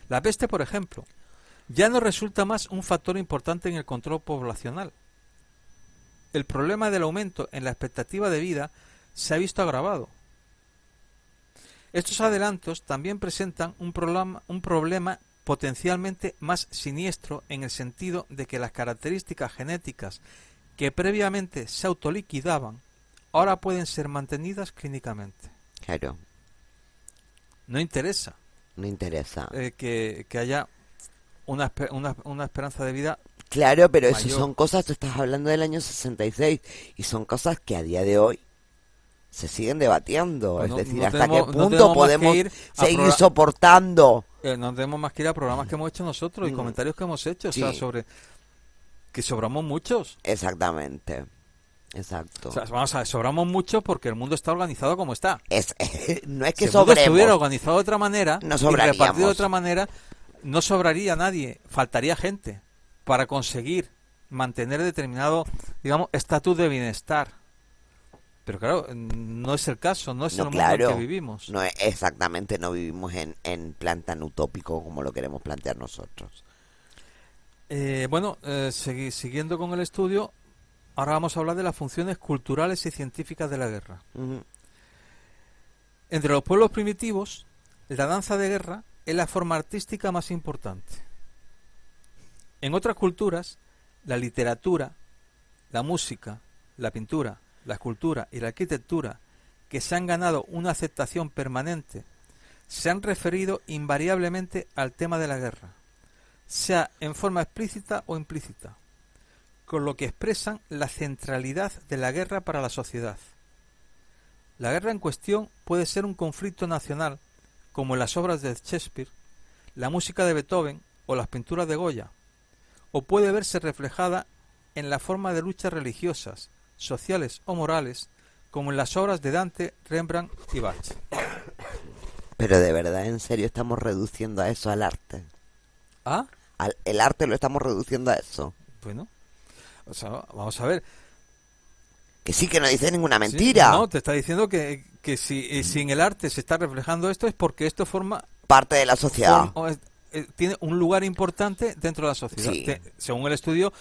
La peste, por ejemplo, ya no resulta más un factor importante en el control poblacional. El problema del aumento en la expectativa de vida se ha visto agravado. Estos adelantos también presentan un problema potencialmente más siniestro en el sentido de que las características genéticas que previamente se autoliquidaban ahora pueden ser mantenidas clínicamente. Claro. No interesa. Que haya una esperanza de vida. Claro, pero mayor. Eso son cosas, tú estás hablando del año 66 y son cosas que a día de hoy se siguen debatiendo. Pues es decir, ¿hasta qué punto podemos seguir soportando no tenemos más que ir a programas que hemos hecho nosotros y comentarios que hemos hecho, sí. O sea, sobre que sobramos muchos. Exactamente. Exacto. O sea, vamos a ver, sobramos muchos porque el mundo está organizado como está. No es que si el mundo estuviera organizado de otra manera no y repartido de otra manera, no sobraría nadie, faltaría gente para conseguir mantener determinado, digamos, estatus de bienestar. Pero claro, no es el caso, no es el mundo en que vivimos. No, exactamente, no vivimos en plan tan utópico como lo queremos plantear nosotros. Siguiendo con el estudio, ahora vamos a hablar de las funciones culturales y científicas de la guerra. Uh-huh. Entre los pueblos primitivos, la danza de guerra es la forma artística más importante. En otras culturas, la literatura, la música, la pintura, la escultura y la arquitectura, que se han ganado una aceptación permanente, se han referido invariablemente al tema de la guerra, sea en forma explícita o implícita, con lo que expresan la centralidad de la guerra para la sociedad. La guerra en cuestión puede ser un conflicto nacional, como en las obras de Shakespeare, la música de Beethoven o las pinturas de Goya, o puede verse reflejada en la forma de luchas religiosas, sociales o morales, como en las obras de Dante, Rembrandt y Bach. Pero de verdad, en serio, estamos reduciendo a eso al arte. ¿Ah? El arte lo estamos reduciendo a eso. Bueno, o sea, vamos a ver. Que sí, que no dice ninguna mentira. Sí, no, te está diciendo que si en el arte se está reflejando esto es porque esto forma parte de la sociedad. Tiene un lugar importante dentro de la sociedad. Sí. Según el estudio,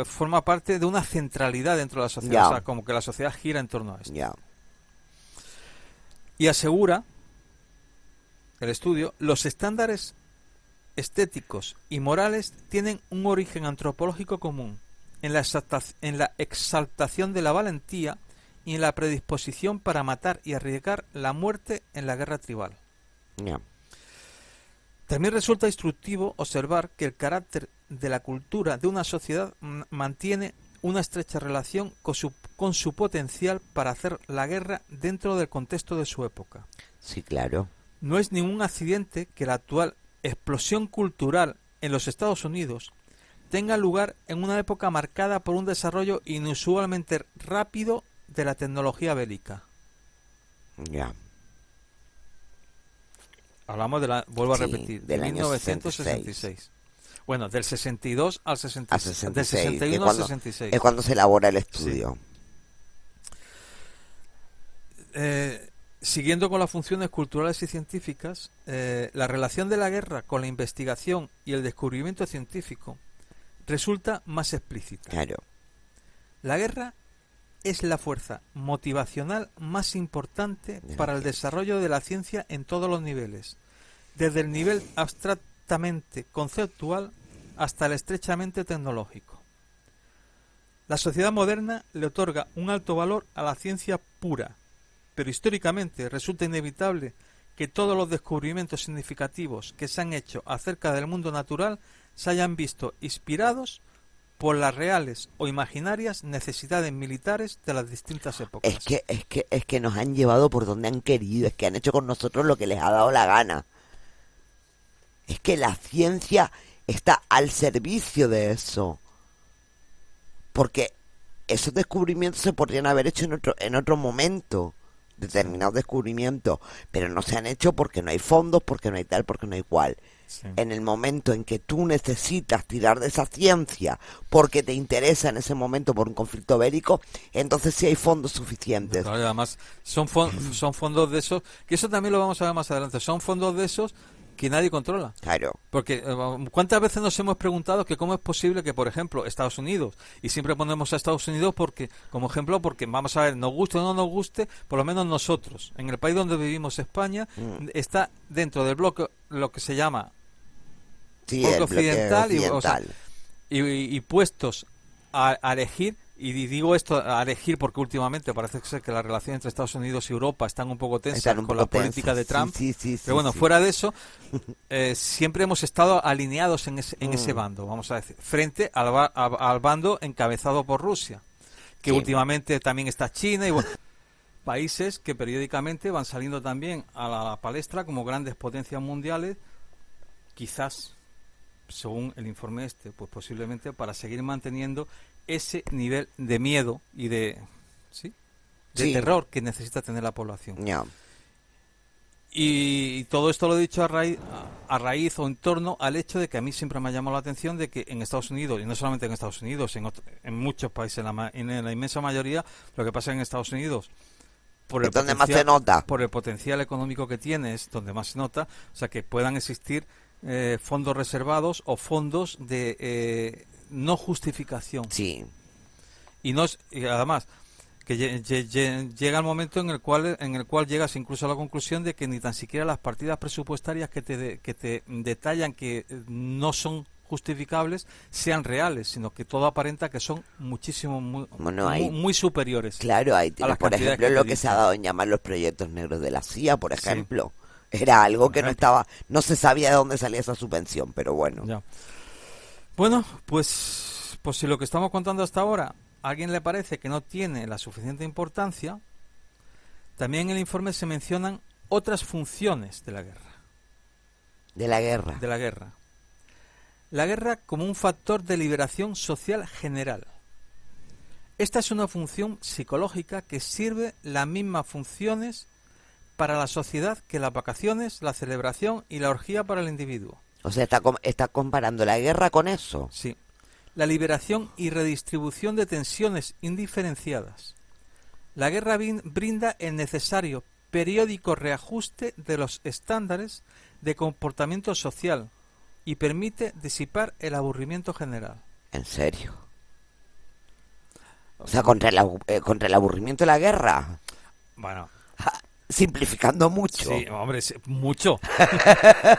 forma parte de una centralidad dentro de la sociedad. Ya. O sea, como que la sociedad gira en torno a esto. Ya. Y asegura el estudio, los estándares estéticos y morales tienen un origen antropológico común en la exaltación de la valentía y en la predisposición para matar y arriesgar la muerte en la guerra tribal. Ya. También resulta instructivo observar que el carácter de la cultura de una sociedad mantiene una estrecha relación con su potencial para hacer la guerra dentro del contexto de su época. Sí, claro. No es ningún accidente que la actual explosión cultural en los Estados Unidos tenga lugar en una época marcada por un desarrollo inusualmente rápido de la tecnología bélica. Ya. Hablamos vuelvo a repetir, del de 1966. Bueno, del 62 al 66. Del 61 al 66. Es cuando se elabora el estudio. Sí. Siguiendo con las funciones culturales y científicas, la relación de la guerra con la investigación y el descubrimiento científico resulta más explícita. Claro. La guerra es la fuerza motivacional más importante para el desarrollo de la ciencia en todos los niveles, desde el nivel abstractamente conceptual hasta el estrechamente tecnológico. La sociedad moderna le otorga un alto valor a la ciencia pura, pero históricamente resulta inevitable que todos los descubrimientos significativos que se han hecho acerca del mundo natural se hayan visto inspirados por las reales o imaginarias necesidades militares de las distintas épocas. Es que nos han llevado por donde han querido, es que han hecho con nosotros lo que les ha dado la gana. Es que la ciencia está al servicio de eso. Porque esos descubrimientos se podrían haber hecho en otro momento, determinados descubrimientos, pero no se han hecho porque no hay fondos, porque no hay tal, porque no hay cual. Sí. En el momento en que tú necesitas tirar de esa ciencia porque te interesa en ese momento por un conflicto bélico, entonces sí hay fondos suficientes. Claro, además son fondos de esos, que eso también lo vamos a ver más adelante, son fondos de esos que nadie controla. Claro. Porque ¿cuántas veces nos hemos preguntado que cómo es posible que, por ejemplo, Estados Unidos, y siempre ponemos a Estados Unidos porque como ejemplo, porque vamos a ver, nos guste o no nos guste, por lo menos nosotros, en el país donde vivimos, España, está dentro del bloque, lo que se llama bloque occidental, y puestos a elegir. Y digo esto a elegir porque últimamente parece ser que la relación entre Estados Unidos y Europa están un poco tensas con la política de Trump. Sí, pero bueno, fuera de eso, siempre hemos estado alineados en ese bando, vamos a decir, frente al bando encabezado por Rusia, que últimamente también está China. Y bueno, países que periódicamente van saliendo también a la palestra como grandes potencias mundiales, quizás, según el informe pues posiblemente para seguir manteniendo ese nivel de miedo y de terror que necesita tener la población. Yeah. Y todo esto lo he dicho a raíz o en torno al hecho de que a mí siempre me ha llamado la atención de que en Estados Unidos, y no solamente en Estados Unidos, en muchos países, en la inmensa mayoría, lo que pasa en Estados Unidos, por el donde más se nota. Por el potencial económico que tiene, es donde más se nota, o sea, que puedan existir fondos reservados o fondos de no justificación. Sí. Y además que llega el momento en el cual llegas incluso a la conclusión de que ni tan siquiera las partidas presupuestarias que te detallan que no son justificables sean reales, sino que todo aparenta que son muchísimo muy superiores. Claro, ahí tienes, por ejemplo, lo que se ha dado en llamar los proyectos negros de la CIA, por ejemplo. Sí. Era algo que no se sabía de dónde salía esa subvención, pero bueno. Ya. Bueno, pues si lo que estamos contando hasta ahora a alguien le parece que no tiene la suficiente importancia, también en el informe se mencionan otras funciones de la guerra. De la guerra. De la guerra. La guerra como un factor de liberación social general. Esta es una función psicológica que sirve las mismas funciones para la sociedad que las vacaciones, la celebración y la orgía para el individuo. O sea, está comparando la guerra con eso. Sí. La liberación y redistribución de tensiones indiferenciadas. La guerra brinda el necesario periódico reajuste de los estándares de comportamiento social y permite disipar el aburrimiento general. ¿En serio? O sea, contra el aburrimiento de la guerra. Bueno. Simplificando mucho. Sí, hombre, mucho.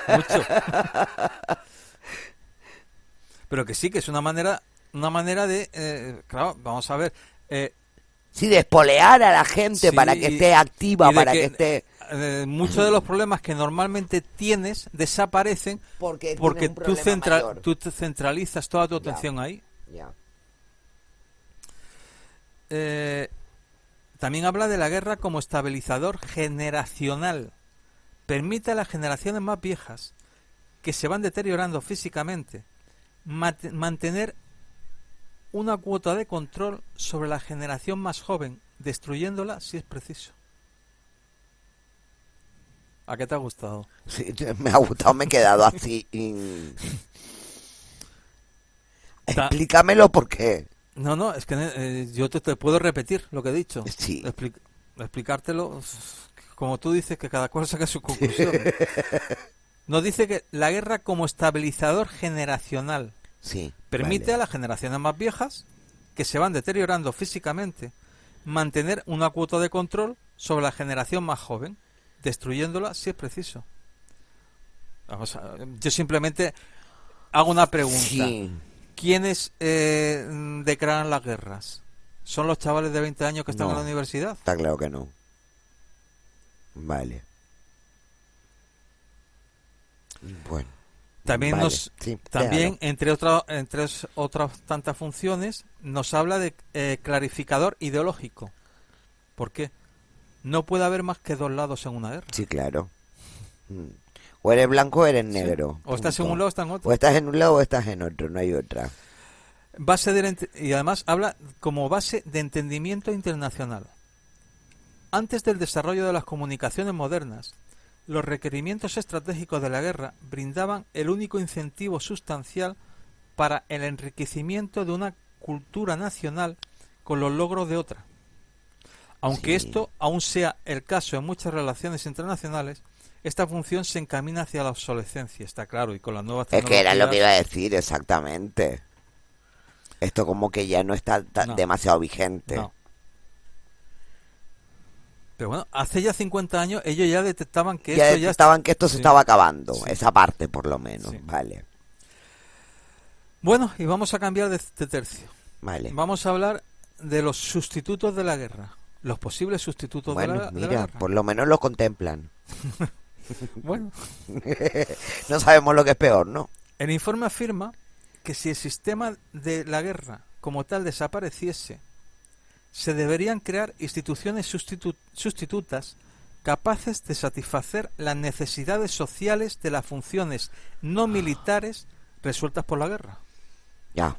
Mucho. Pero que sí, que es una manera de, claro, vamos a ver. Sí, de espolear a la gente para que esté activa, para que esté... muchos de los problemas que normalmente tienes desaparecen porque tú centralizas toda tu atención ahí. Ya. También habla de la guerra como estabilizador generacional. Permite a las generaciones más viejas, que se van deteriorando físicamente, mantener una cuota de control sobre la generación más joven, destruyéndola si es preciso. ¿A qué te ha gustado? Sí, me ha gustado, me he quedado así. Explícamelo por qué. No, es que yo te puedo repetir lo que he dicho. Sí. Explicártelo como tú dices, que cada cual saca su conclusión. Nos dice que la guerra como estabilizador generacional. Sí, permite a las generaciones más viejas, que se van deteriorando físicamente, mantener una cuota de control sobre la generación más joven, destruyéndola si es preciso. Yo simplemente hago una pregunta. Sí. ¿Quiénes declaran las guerras? ¿Son los chavales de 20 años que están en la universidad? Está claro que no. Vale. Bueno. También entre otras tantas funciones, nos habla de clarificador ideológico. ¿Por qué? No puede haber más que dos lados en una guerra. Sí, claro. O eres blanco o eres negro. O estás en un lado o estás en otro. O estás en un lado o estás en otro, no hay otra. Y además habla como base de entendimiento internacional. Antes del desarrollo de las comunicaciones modernas, los requerimientos estratégicos de la guerra brindaban el único incentivo sustancial para el enriquecimiento de una cultura nacional con los logros de otra. Aunque esto aún sea el caso en muchas relaciones internacionales, esta función se encamina hacia la obsolescencia, está claro, y con las nuevas tecnologías... Es que era lo que iba a decir, exactamente. Esto como que ya no está demasiado vigente. No. Pero bueno, hace ya 50 años ellos ya detectaban que esto se estaba acabando, esa parte por lo menos, vale. Bueno, y vamos a cambiar de tercio. Vale. Vamos a hablar de los sustitutos de la guerra, los posibles sustitutos de la guerra. Por lo menos lo contemplan. Bueno. No sabemos lo que es peor, ¿no? El informe afirma que si el sistema de la guerra como tal desapareciese, se deberían crear instituciones sustitutas capaces de satisfacer las necesidades sociales de las funciones no militares resueltas por la guerra. Ya.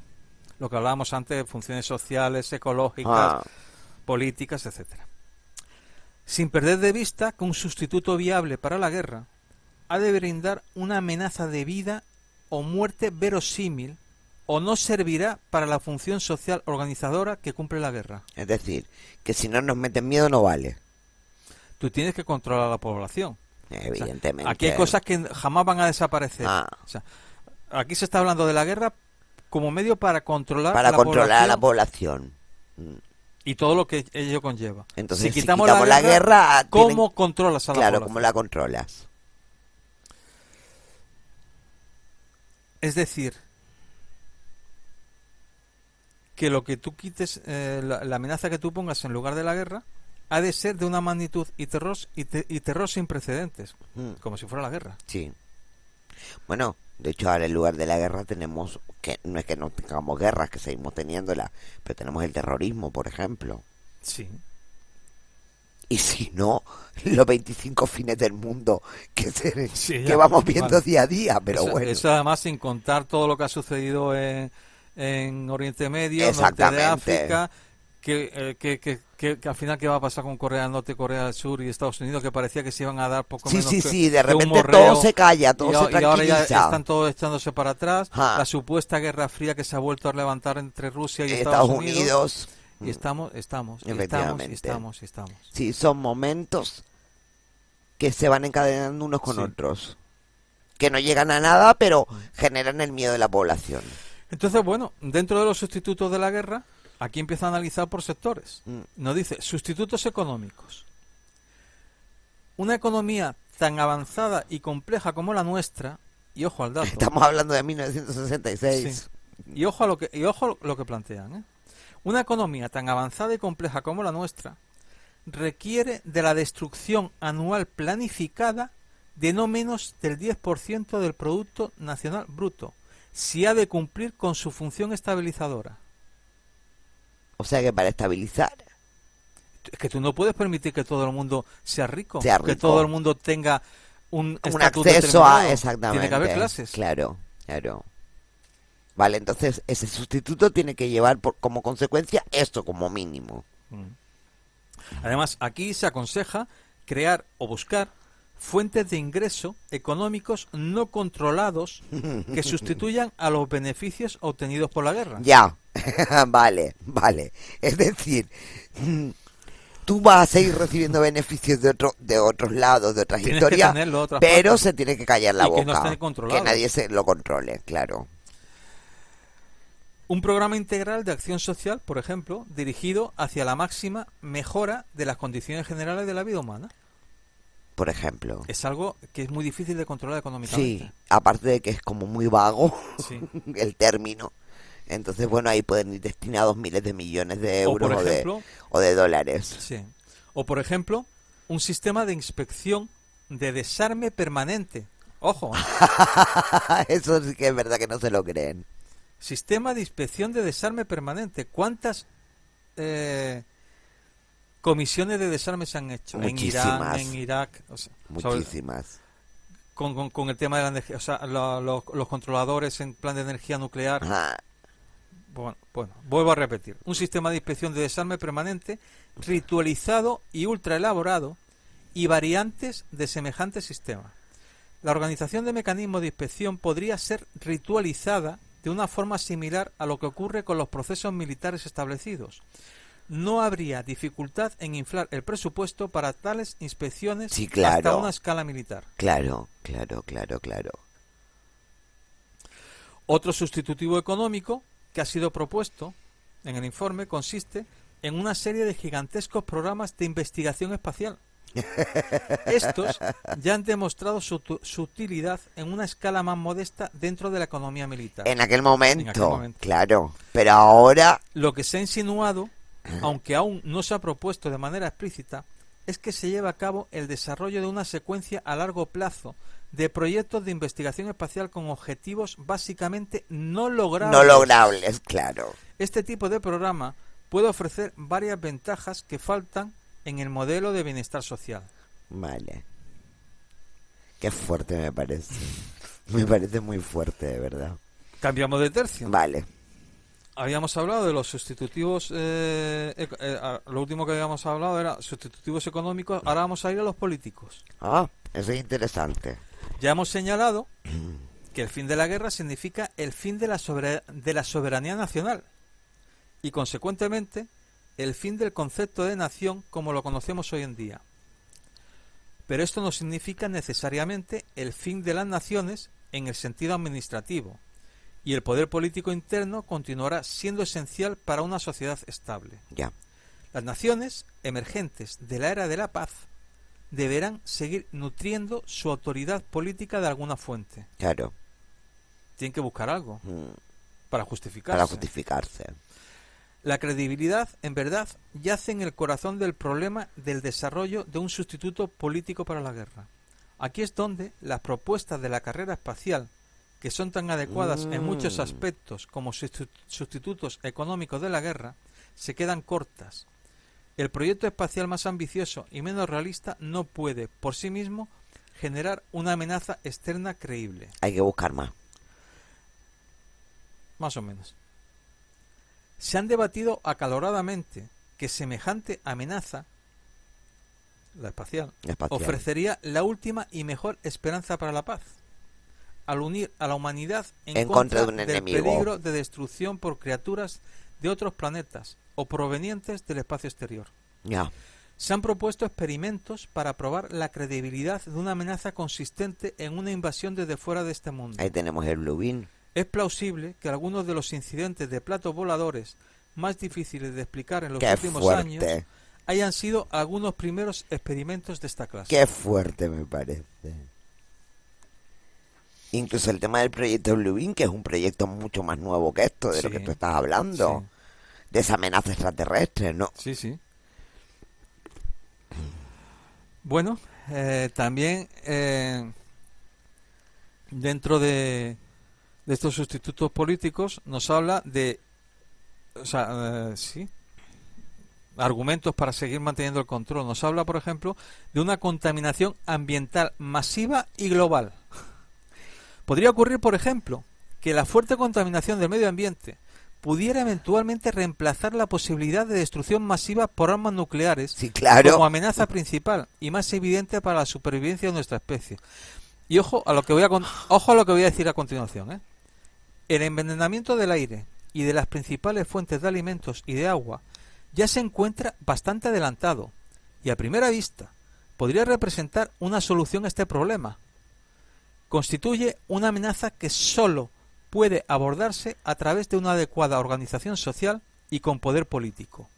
Lo que hablábamos antes de funciones sociales, ecológicas, políticas, etcétera. Sin perder de vista que un sustituto viable para la guerra ha de brindar una amenaza de vida o muerte verosímil o no servirá para la función social organizadora que cumple la guerra. Es decir, que si no nos meten miedo no vale. Tú tienes que controlar a la población. Evidentemente. O sea, aquí hay cosas que jamás van a desaparecer. O sea, aquí se está hablando de la guerra como medio para controlar a la población. Y todo lo que ello conlleva. Entonces, si quitamos la guerra, ¿cómo controlas a la población? Claro, ¿cómo la controlas? Es decir, que lo que tú quites, la amenaza que tú pongas en lugar de la guerra, ha de ser de una magnitud y terror sin precedentes, como si fuera la guerra. Sí. Bueno, de hecho ahora en lugar de la guerra tenemos, que no es que no tengamos guerras, que seguimos teniéndolas, pero tenemos el terrorismo, por ejemplo. Sí. Y si no, los 25 fines del mundo que vamos viendo vale. Día a día, pero bueno. Eso además sin contar todo lo que ha sucedido en Oriente Medio, norte de África, que al final qué va a pasar con Corea del Norte, Corea del Sur y Estados Unidos, que parecía que se iban a dar poco menos de repente todo se calla, todo se tranquiliza. Y ahora ya están todos echándose para atrás. La supuesta guerra fría que se ha vuelto a levantar entre Rusia y Estados Unidos. Y estamos. Sí, son momentos que se van encadenando unos con otros. Que no llegan a nada, pero generan el miedo de la población. Entonces, bueno, dentro de los sustitutos de la guerra, aquí empieza a analizar por sectores. Nos dice, sustitutos económicos. Una economía tan avanzada y compleja como la nuestra, y ojo al dato. Estamos hablando de 1966. Sí. Y ojo a lo que plantean, Una economía tan avanzada y compleja como la nuestra requiere de la destrucción anual planificada de no menos del 10% del Producto Nacional Bruto, si ha de cumplir con su función estabilizadora. O sea que para estabilizar. Es que tú no puedes permitir que todo el mundo sea rico. Que todo el mundo tenga un acceso a... Exactamente. Tiene que haber clases. Claro. Vale, entonces ese sustituto tiene que llevar como consecuencia esto como mínimo. Además, aquí se aconseja crear o buscar fuentes de ingreso económicos no controlados que sustituyan a los beneficios obtenidos por la guerra. Ya, vale. Es decir, tú vas a seguir recibiendo beneficios de otros lados, de otras historias, pero partes. Se tiene que callar la boca. Que nadie se lo controle, claro. Un programa integral de acción social, por ejemplo, dirigido hacia la máxima mejora de las condiciones generales de la vida humana. Por ejemplo. Es algo que es muy difícil de controlar económicamente. Sí, aparte de que es como muy vago el término. Entonces, bueno, ahí pueden ir destinados miles de millones de euros o de dólares. Sí. O, por ejemplo, un sistema de inspección de desarme permanente. ¡Ojo! Eso sí que es verdad que no se lo creen. Sistema de inspección de desarme permanente. ¿Cuántas comisiones de desarme se han hecho? Muchísimas. En Irán, en Irak. Muchísimas. Con el tema de la energía. O sea, los controladores en plan de energía nuclear. Bueno, vuelvo a repetir. Un sistema de inspección de desarme permanente, ritualizado y ultra elaborado, y variantes de semejante sistema. La organización de mecanismos de inspección podría ser ritualizada de una forma similar a lo que ocurre con los procesos militares establecidos. No habría dificultad en inflar el presupuesto para tales inspecciones hasta una escala militar. Claro. Otro sustitutivo económico que ha sido propuesto en el informe consiste en una serie de gigantescos programas de investigación espacial. Estos ya han demostrado su utilidad en una escala más modesta dentro de la economía militar. En aquel momento, claro. Pero ahora... Lo que se ha insinuado, aunque aún no se ha propuesto de manera explícita, es que se lleva a cabo el desarrollo de una secuencia a largo plazo de proyectos de investigación espacial con objetivos básicamente no logrables. No logrables, claro. Este tipo de programa puede ofrecer varias ventajas que faltan en el modelo de bienestar social. Vale. Qué fuerte me parece. Me parece muy fuerte, de verdad. Cambiamos de tercio. Vale. Habíamos hablado de los sustitutivos, lo último que habíamos hablado era sustitutivos económicos, ahora vamos a ir a los políticos. Ah, eso es interesante. Ya hemos señalado que el fin de la guerra significa el fin de la soberanía nacional y, consecuentemente, el fin del concepto de nación como lo conocemos hoy en día. Pero esto no significa necesariamente el fin de las naciones en el sentido administrativo, y el poder político interno continuará siendo esencial para una sociedad estable. Ya. Las naciones emergentes de la era de la paz deberán seguir nutriendo su autoridad política de alguna fuente. Claro. Tienen que buscar algo para justificarse. Para justificarse. La credibilidad, en verdad, yace en el corazón del problema del desarrollo de un sustituto político para la guerra. Aquí es donde las propuestas de la carrera espacial, que son tan adecuadas en muchos aspectos como sustitutos económicos de la guerra, se quedan cortas. El proyecto espacial más ambicioso y menos realista no puede, por sí mismo, generar una amenaza externa creíble. Hay que buscar más. Más o menos. Se han debatido acaloradamente que semejante amenaza, la espacial, ofrecería la última y mejor esperanza para la paz, al unir a la humanidad en contra de un enemigo. Peligro de destrucción por criaturas de otros planetas o provenientes del espacio exterior. Ya. Se han propuesto experimentos para probar la credibilidad de una amenaza consistente en una invasión desde fuera de este mundo. Ahí tenemos el Blue Beam. Es plausible que algunos de los incidentes de platos voladores más difíciles de explicar en los últimos años hayan sido algunos primeros experimentos de esta clase. Qué fuerte me parece. Incluso el tema del proyecto Blue Beam, que es un proyecto mucho más nuevo que esto, de lo que tú estás hablando. Sí. De esa amenaza extraterrestre, ¿no? Sí, sí. Bueno, también dentro de estos sustitutos políticos nos habla de, argumentos para seguir manteniendo el control. Nos habla, por ejemplo, de una contaminación ambiental masiva y global. Podría ocurrir, por ejemplo, que la fuerte contaminación del medio ambiente pudiera eventualmente reemplazar la posibilidad de destrucción masiva por armas nucleares, sí, claro, como amenaza principal y más evidente para la supervivencia de nuestra especie. Y ojo a lo que voy a decir a continuación, ¿eh? El envenenamiento del aire y de las principales fuentes de alimentos y de agua ya se encuentra bastante adelantado y a primera vista podría representar una solución a este problema. Constituye una amenaza que sólo puede abordarse a través de una adecuada organización social y con poder político.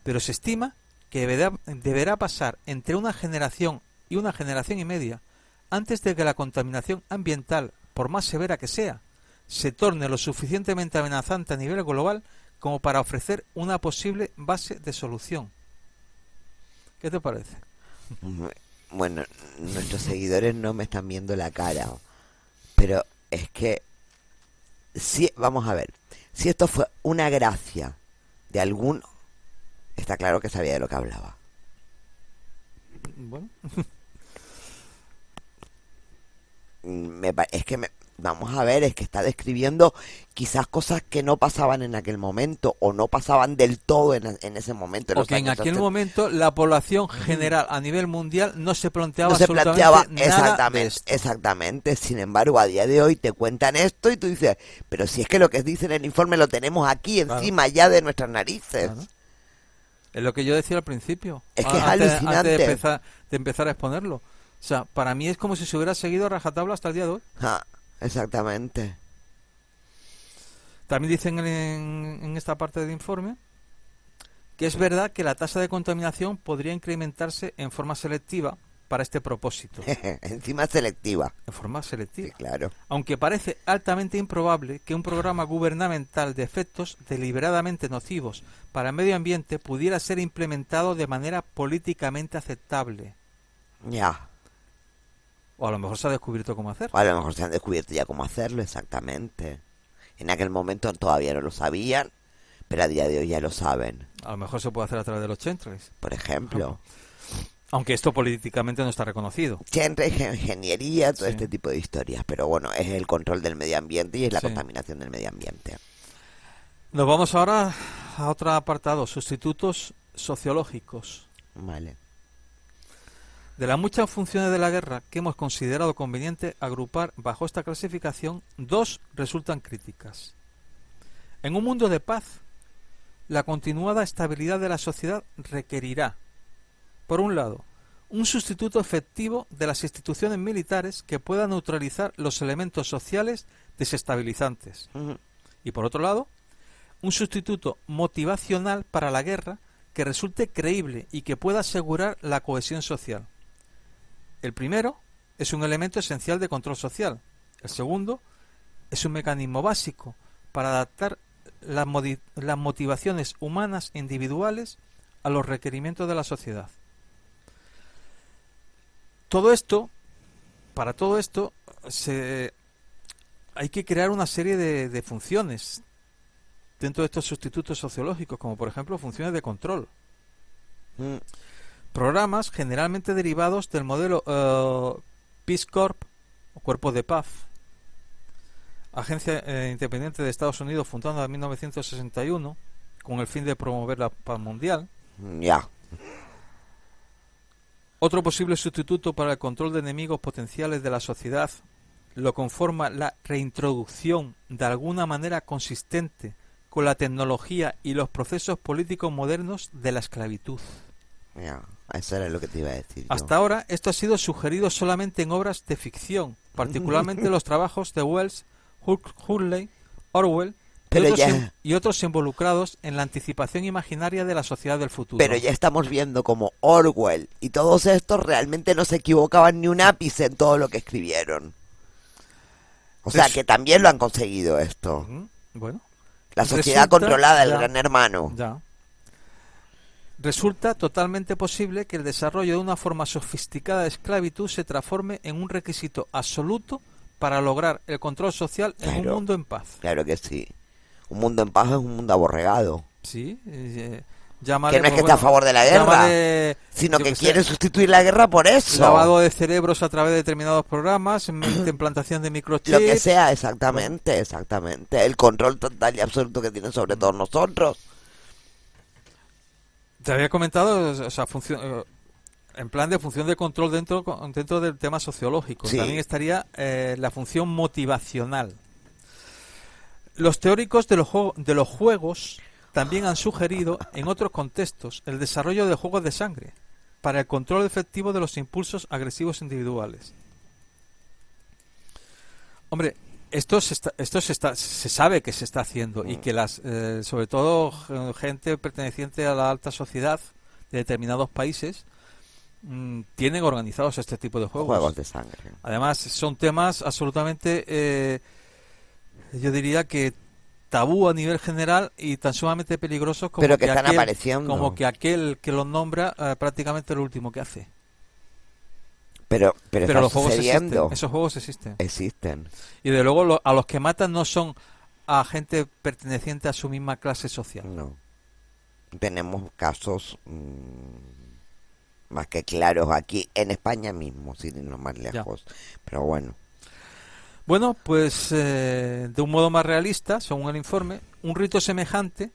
Pero se estima que deberá pasar entre una generación y media antes de que la contaminación ambiental, por más severa que sea, se torne lo suficientemente amenazante a nivel global como para ofrecer una posible base de solución. ¿Qué te parece? Bueno, nuestros seguidores no me están viendo la cara, pero es que sí, vamos a ver, si esto fue una gracia de alguno, está claro que sabía de lo que hablaba. Bueno. Vamos a ver, es que está describiendo quizás cosas que no pasaban en aquel momento o no pasaban del todo en ese momento. O que en aquel momento la población general a nivel mundial no se planteaba exactamente. Sin embargo, a día de hoy te cuentan esto y tú dices, pero si es que lo que dice en el informe lo tenemos aquí encima ya de nuestras narices. Claro. Es lo que yo decía al principio. Es que es alucinante. Antes de empezar a exponerlo. O sea, para mí es como si se hubiera seguido a rajatabla hasta el día de hoy. Exactamente. También dicen en esta parte del informe que es verdad que la tasa de contaminación podría incrementarse en forma selectiva para este propósito. Encima selectiva. En forma selectiva. Sí, claro. Aunque parece altamente improbable que un programa gubernamental de efectos deliberadamente nocivos para el medio ambiente pudiera ser implementado de manera políticamente aceptable. Ya. O a lo mejor se ha descubierto cómo hacerlo. O a lo mejor se han descubierto ya cómo hacerlo, exactamente. En aquel momento todavía no lo sabían, Pero a día de hoy ya lo saben. A lo mejor se puede hacer a través de los chemtrails. Por ejemplo. Aunque esto políticamente no está reconocido. Chemtrails, ingeniería, todo este tipo de historias. Pero bueno, es el control del medio ambiente y es la contaminación del medio ambiente. Nos vamos ahora a otro apartado, sustitutos sociológicos. Vale. De las muchas funciones de la guerra que hemos considerado conveniente agrupar bajo esta clasificación, 2 resultan críticas. En un mundo de paz, la continuada estabilidad de la sociedad requerirá, por un lado, un sustituto efectivo de las instituciones militares que pueda neutralizar los elementos sociales desestabilizantes. Y por otro lado, un sustituto motivacional para la guerra que resulte creíble y que pueda asegurar la cohesión social. El primero es un elemento esencial de control social. El segundo es un mecanismo básico para adaptar las motivaciones humanas individuales a los requerimientos de la sociedad. Para todo esto, hay que crear una serie de funciones dentro de estos sustitutos sociológicos, como por ejemplo funciones de control. Programas generalmente derivados del modelo Peace Corps o Cuerpos de Paz, agencia independiente de Estados Unidos fundada en 1961 con el fin de promover la paz mundial. Otro posible sustituto para el control de enemigos potenciales de la sociedad lo conforma la reintroducción de alguna manera consistente con la tecnología y los procesos políticos modernos de la esclavitud. Eso era lo que te iba a decir. Hasta ahora esto ha sido sugerido solamente en obras de ficción, particularmente los trabajos de Wells, Huxley, Orwell y otros involucrados en la anticipación imaginaria de la sociedad del futuro. Pero ya estamos viendo como Orwell y todos estos realmente no se equivocaban ni un ápice en todo lo que escribieron. O sea que también lo han conseguido esto. Bueno. La sociedad controlada, el gran hermano. Resulta totalmente posible que el desarrollo de una forma sofisticada de esclavitud se transforme en un requisito absoluto para lograr el control social en un mundo en paz. Claro que sí. Un mundo en paz es un mundo aborregado. Sí. Que no es que esté a favor de la guerra, sino que quiere sustituir la guerra por eso. Lavado de cerebros a través de determinados programas, implantación de microchips. Lo que sea, exactamente. El control total y absoluto que tiene sobre todos nosotros. Te había comentado, en plan de función de control dentro del tema sociológico. Sí. También estaría la función motivacional. Los teóricos de los juegos también han sugerido, en otros contextos, el desarrollo de juegos de sangre para el control efectivo de los impulsos agresivos individuales. Hombre, esto se sabe que se está haciendo y que sobre todo gente perteneciente a la alta sociedad de determinados países tienen organizados este tipo de juegos. Juegos de sangre. Además, son temas absolutamente, yo diría que tabú a nivel general y tan sumamente peligrosos como pero que están apareciendo. Como que aquel que los nombra prácticamente lo último que hace. Pero los juegos existen, esos juegos existen. Y de luego a los que matan no son a gente perteneciente a su misma clase social. No. Tenemos casos más que claros aquí en España mismo, sin irnos más lejos. Pero bueno. Bueno, pues de un modo más realista, según el informe, un rito semejante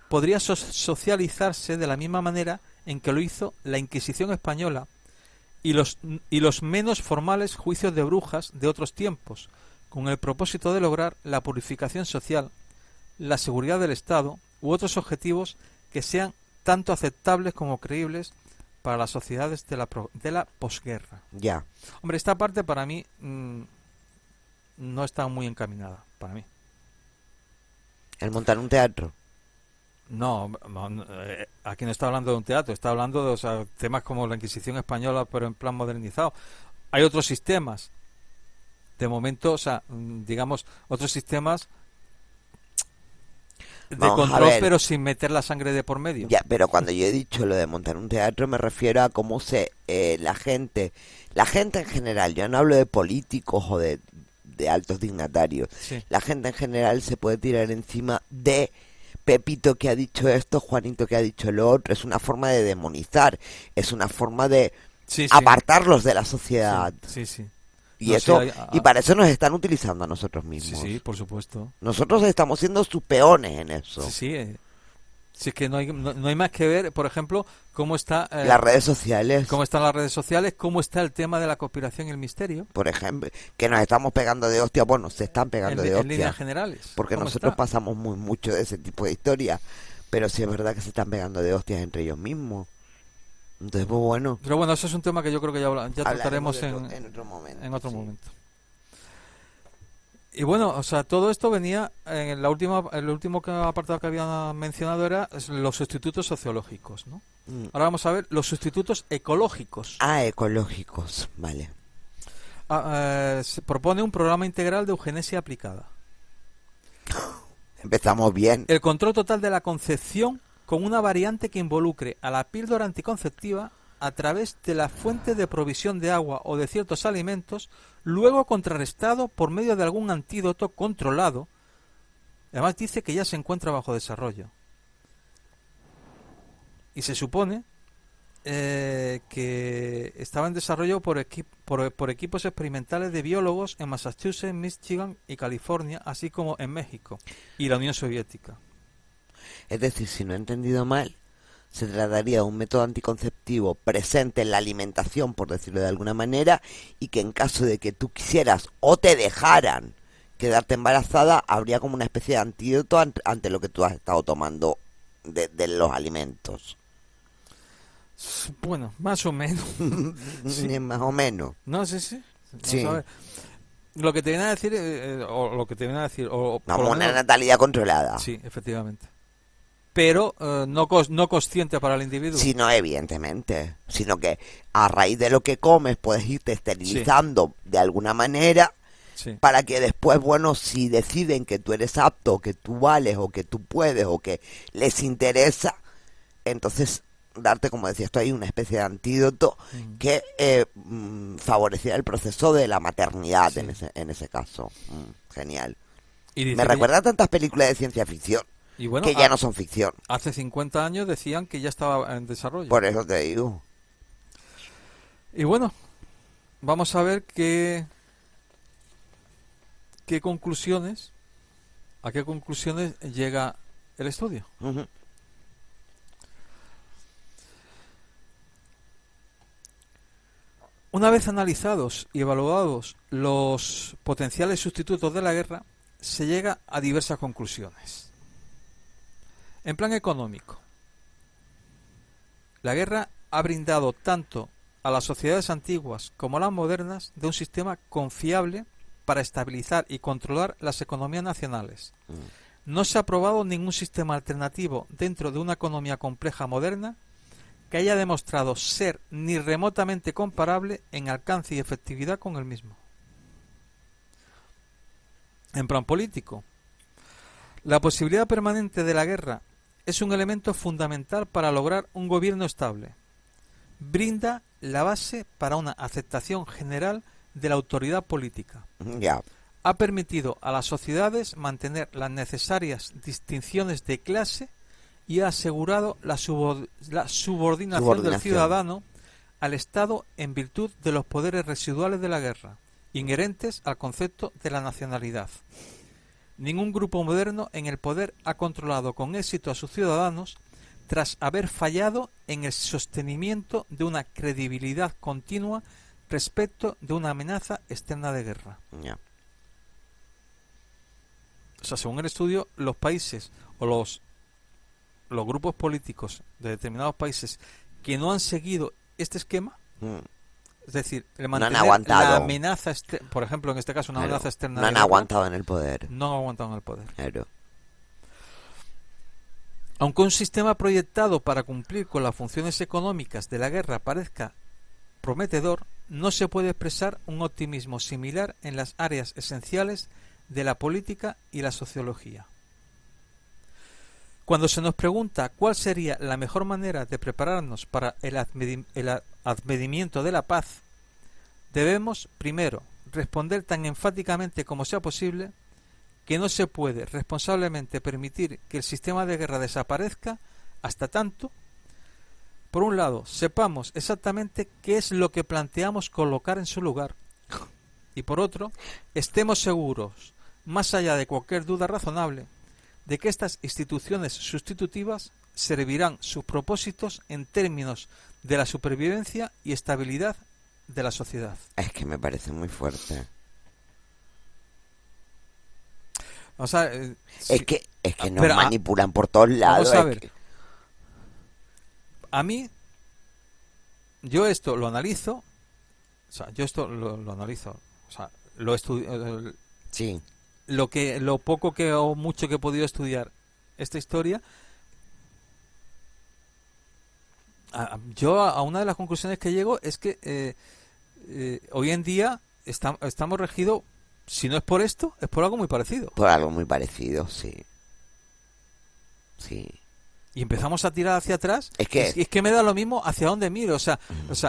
podría socializarse de la misma manera en que lo hizo la Inquisición española y los menos formales juicios de brujas de otros tiempos, con el propósito de lograr la purificación social, la seguridad del Estado u otros objetivos que sean tanto aceptables como creíbles para las sociedades de la posguerra. Ya. Hombre, esta parte para mí no está muy encaminada, para mí. ¿El montar un teatro? No, aquí no está hablando de un teatro, está hablando de temas como la Inquisición española, pero en plan modernizado. Hay otros sistemas, de momento, digamos, otros sistemas de control, pero sin meter la sangre de por medio. Ya, pero cuando yo he dicho lo de montar un teatro, me refiero a cómo la gente en general, yo no hablo de políticos o de altos dignatarios, sí. La gente en general se puede tirar encima de Pepito que ha dicho esto, Juanito que ha dicho lo otro, es una forma de demonizar, es una forma de apartarlos de la sociedad. Sí. Y y para eso nos están utilizando a nosotros mismos. Sí, por supuesto. Nosotros estamos siendo sus peones en eso. Sí. Si es que no hay más que ver, por ejemplo, cómo está... las redes sociales. Cómo están las redes sociales, cómo está el tema de la conspiración y el misterio. Por ejemplo, que nos estamos pegando de hostia, bueno, se están pegando de hostia. En líneas generales. Porque nosotros pasamos mucho de ese tipo de historias, pero sí es verdad que se están pegando de hostias entre ellos mismos. Entonces, pues bueno. Pero bueno, eso es un tema que yo creo que ya trataremos en otro momento. Y bueno, o sea, todo esto venía en el último apartado que había mencionado era los sustitutos sociológicos, ¿no? Ahora vamos a ver los sustitutos ecológicos. Ecológicos, vale. Se propone un programa integral de eugenesia aplicada. Empezamos bien. El control total de la concepción con una variante que involucre a la píldora anticonceptiva a través de la fuente de provisión de agua o de ciertos alimentos, luego contrarrestado por medio de algún antídoto controlado. Además dice que ya se encuentra bajo desarrollo. Y se supone que estaba en desarrollo por equipos experimentales de biólogos en Massachusetts, Michigan y California, así como en México y la Unión Soviética. Es decir, si no he entendido mal, se trataría de un método anticonceptivo presente en la alimentación, por decirlo de alguna manera, y que en caso de que tú quisieras o te dejaran quedarte embarazada, habría como una especie de antídoto ante lo que tú has estado tomando de los alimentos. Bueno, más o menos. Sí. Más o menos. No, sí. Vamos a ver. Lo que te viene a decir, vamos, una natalidad controlada. Sí, efectivamente. Pero no consciente para el individuo. Sí, no, evidentemente. Sino que a raíz de lo que comes puedes irte esterilizando de alguna manera para que después, bueno, si deciden que tú eres apto, que tú vales o que tú puedes o que les interesa, entonces darte, como decías tú ahí, una especie de antídoto que favoreciera el proceso de la maternidad en ese caso. Genial. Me recuerda a tantas películas de ciencia ficción. Y bueno, que ya no son ficción. Hace 50 años decían que ya estaba en desarrollo. Por eso te digo. Y bueno, vamos a ver qué conclusiones, a qué conclusiones llega el estudio. Una vez analizados y evaluados los potenciales sustitutos de la guerra, se llega a diversas conclusiones. En plan económico, la guerra ha brindado tanto a las sociedades antiguas como a las modernas de un sistema confiable para estabilizar y controlar las economías nacionales. No se ha probado ningún sistema alternativo dentro de una economía compleja moderna que haya demostrado ser ni remotamente comparable en alcance y efectividad con el mismo. En plan político, la posibilidad permanente de la guerra es un elemento fundamental para lograr un gobierno estable. Brinda la base para una aceptación general de la autoridad política. Ha permitido a las sociedades mantener las necesarias distinciones de clase y ha asegurado la subordinación del ciudadano al Estado en virtud de los poderes residuales de la guerra, inherentes al concepto de la nacionalidad. Ningún grupo moderno en el poder ha controlado con éxito a sus ciudadanos tras haber fallado en el sostenimiento de una credibilidad continua respecto de una amenaza externa de guerra. O sea, según el estudio, los países o los grupos políticos de determinados países que no han seguido este esquema, es decir, el mantener la amenaza, por ejemplo, en este caso, una amenaza externa. No han aguantado en el poder. No han aguantado en el poder. Claro. Aunque un sistema proyectado para cumplir con las funciones económicas de la guerra parezca prometedor, no se puede expresar un optimismo similar en las áreas esenciales de la política y la sociología. Cuando se nos pregunta cuál sería la mejor manera de prepararnos para el advenimiento de la paz, debemos, primero, responder tan enfáticamente como sea posible que no se puede responsablemente permitir que el sistema de guerra desaparezca hasta tanto, por un lado, sepamos exactamente qué es lo que planteamos colocar en su lugar, y por otro, estemos seguros, más allá de cualquier duda razonable, de que estas instituciones sustitutivas servirán sus propósitos en términos de la supervivencia y estabilidad de la sociedad. Es que me parece muy fuerte. O sea, es que nos manipulan por todos lados. Vamos a ver. A mí, yo esto lo analizo, o sea, lo analizo, o sea, lo estudio. Sí. Lo poco que o mucho que he podido estudiar esta historia, yo a una de las conclusiones que llego es que hoy en día estamos regidos, si no es por esto, es por algo muy parecido. Por algo muy parecido, sí. Sí. Y empezamos a tirar hacia atrás. Es que me da lo mismo hacia dónde miro. O sea,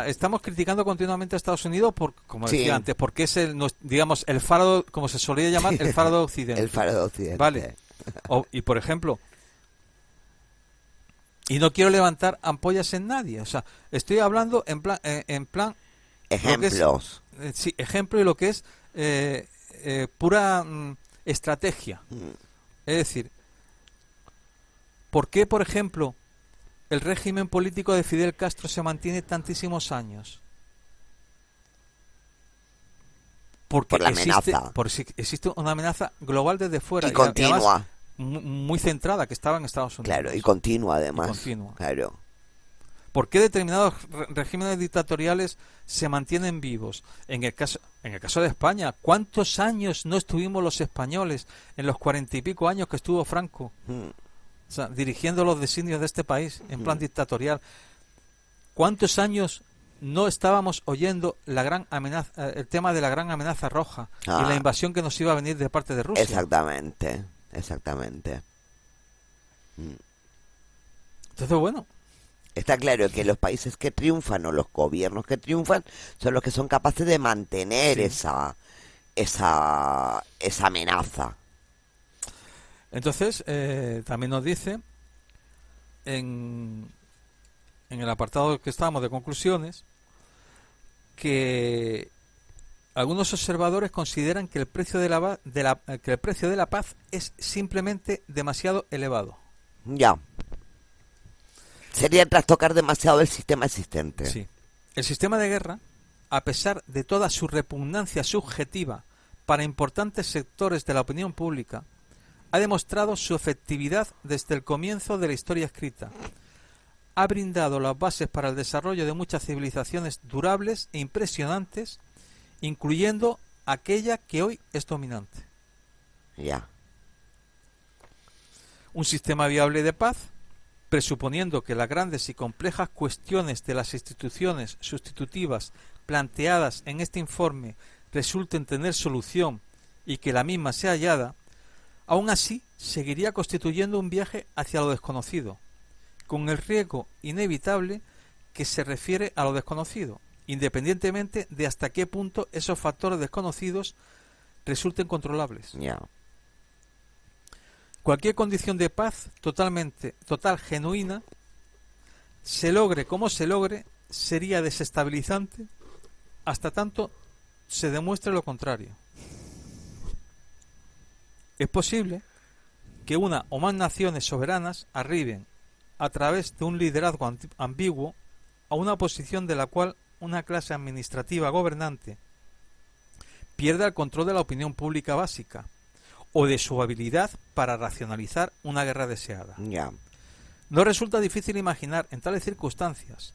estamos criticando continuamente a Estados Unidos por, como decía antes, porque es digamos, el faro, como se solía llamar, el faro de Occidente. El faro de Occidente. Vale. Y por ejemplo, y no quiero levantar ampollas en nadie. O sea, estoy hablando en plan ejemplos. Sí, ejemplo, y lo que es pura estrategia. Es decir, ¿por qué, por ejemplo, el régimen político de Fidel Castro se mantiene tantísimos años? Porque por la amenaza. Existe una amenaza global desde fuera. Y continua. Además, muy centrada, que estaba en Estados Unidos. Claro, y continua además. Claro. ¿Por qué determinados regímenes dictatoriales se mantienen vivos? En el caso de España, ¿cuántos años no estuvimos los españoles en los 40 y pico años que estuvo Franco? O sea, dirigiendo los designios de este país en plan dictatorial. ¿Cuántos años no estábamos oyendo la gran amenaza, el tema de la gran amenaza roja y la invasión que nos iba a venir de parte de Rusia? Exactamente. Entonces, bueno, está claro que los países que triunfan o los gobiernos que triunfan son los que son capaces de mantener esa amenaza. Entonces, también nos dice en el apartado que estábamos de conclusiones que algunos observadores consideran que el precio de la paz es simplemente demasiado elevado. Ya. Sería trastocar demasiado el sistema existente. Sí. El sistema de guerra, a pesar de toda su repugnancia subjetiva para importantes sectores de la opinión pública, ha demostrado su efectividad desde el comienzo de la historia escrita. Ha brindado las bases para el desarrollo de muchas civilizaciones durables e impresionantes, incluyendo aquella que hoy es dominante. Ya. Un sistema viable de paz, presuponiendo que las grandes y complejas cuestiones de las instituciones sustitutivas planteadas en este informe resulten tener solución y que la misma sea hallada, aún así seguiría constituyendo un viaje hacia lo desconocido, con el riesgo inevitable que se refiere a lo desconocido, independientemente de hasta qué punto esos factores desconocidos resulten controlables. Yeah. Cualquier condición de paz total, genuina, se logre como se logre, sería desestabilizante hasta tanto se demuestre lo contrario. Es posible que una o más naciones soberanas arriben, a través de un liderazgo ambiguo, a una posición de la cual una clase administrativa gobernante pierda el control de la opinión pública básica o de su habilidad para racionalizar una guerra deseada. Yeah. No resulta difícil imaginar en tales circunstancias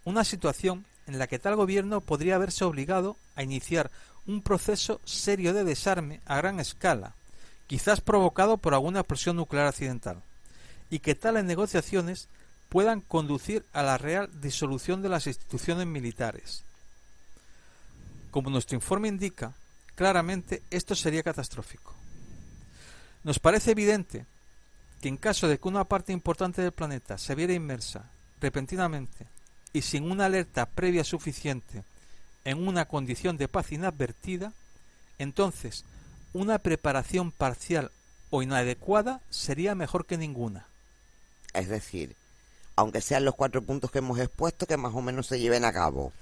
una situación en la que tal gobierno podría verse obligado a iniciar un proceso serio de desarme a gran escala, quizás provocado por alguna explosión nuclear accidental, y que tales negociaciones puedan conducir a la real disolución de las instituciones militares. Como nuestro informe indica, claramente esto sería catastrófico. Nos parece evidente que en caso de que una parte importante del planeta se viera inmersa repentinamente y sin una alerta previa suficiente en una condición de paz inadvertida, entonces una preparación parcial o inadecuada sería mejor que ninguna. Es decir, aunque sean los 4 puntos que hemos expuesto, que más o menos se lleven a cabo.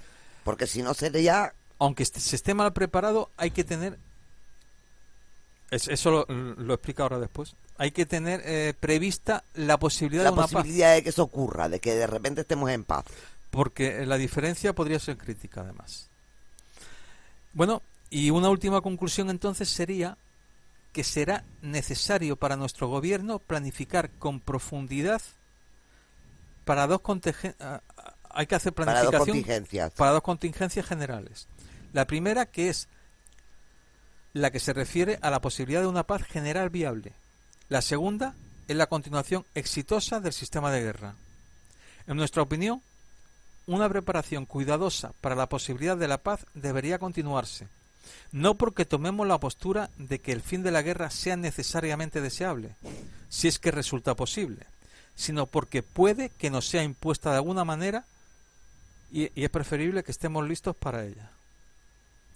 Porque si no sería... Aunque se esté mal preparado, hay que tener... Eso lo explico ahora después. Hay que tener prevista la posibilidad de una paz. La posibilidad de que eso ocurra, de que de repente estemos en paz. Porque la diferencia podría ser crítica, además. Bueno, y una última conclusión entonces sería que será necesario para nuestro gobierno planificar con profundidad para hay que hacer planificación para dos contingencias generales. La primera, que es la que se refiere a la posibilidad de una paz general viable. La segunda es la continuación exitosa del sistema de guerra. En nuestra opinión, una preparación cuidadosa para la posibilidad de la paz debería continuarse, no porque tomemos la postura de que el fin de la guerra sea necesariamente deseable, si es que resulta posible, sino porque puede que nos sea impuesta de alguna manera y es preferible que estemos listos para ella.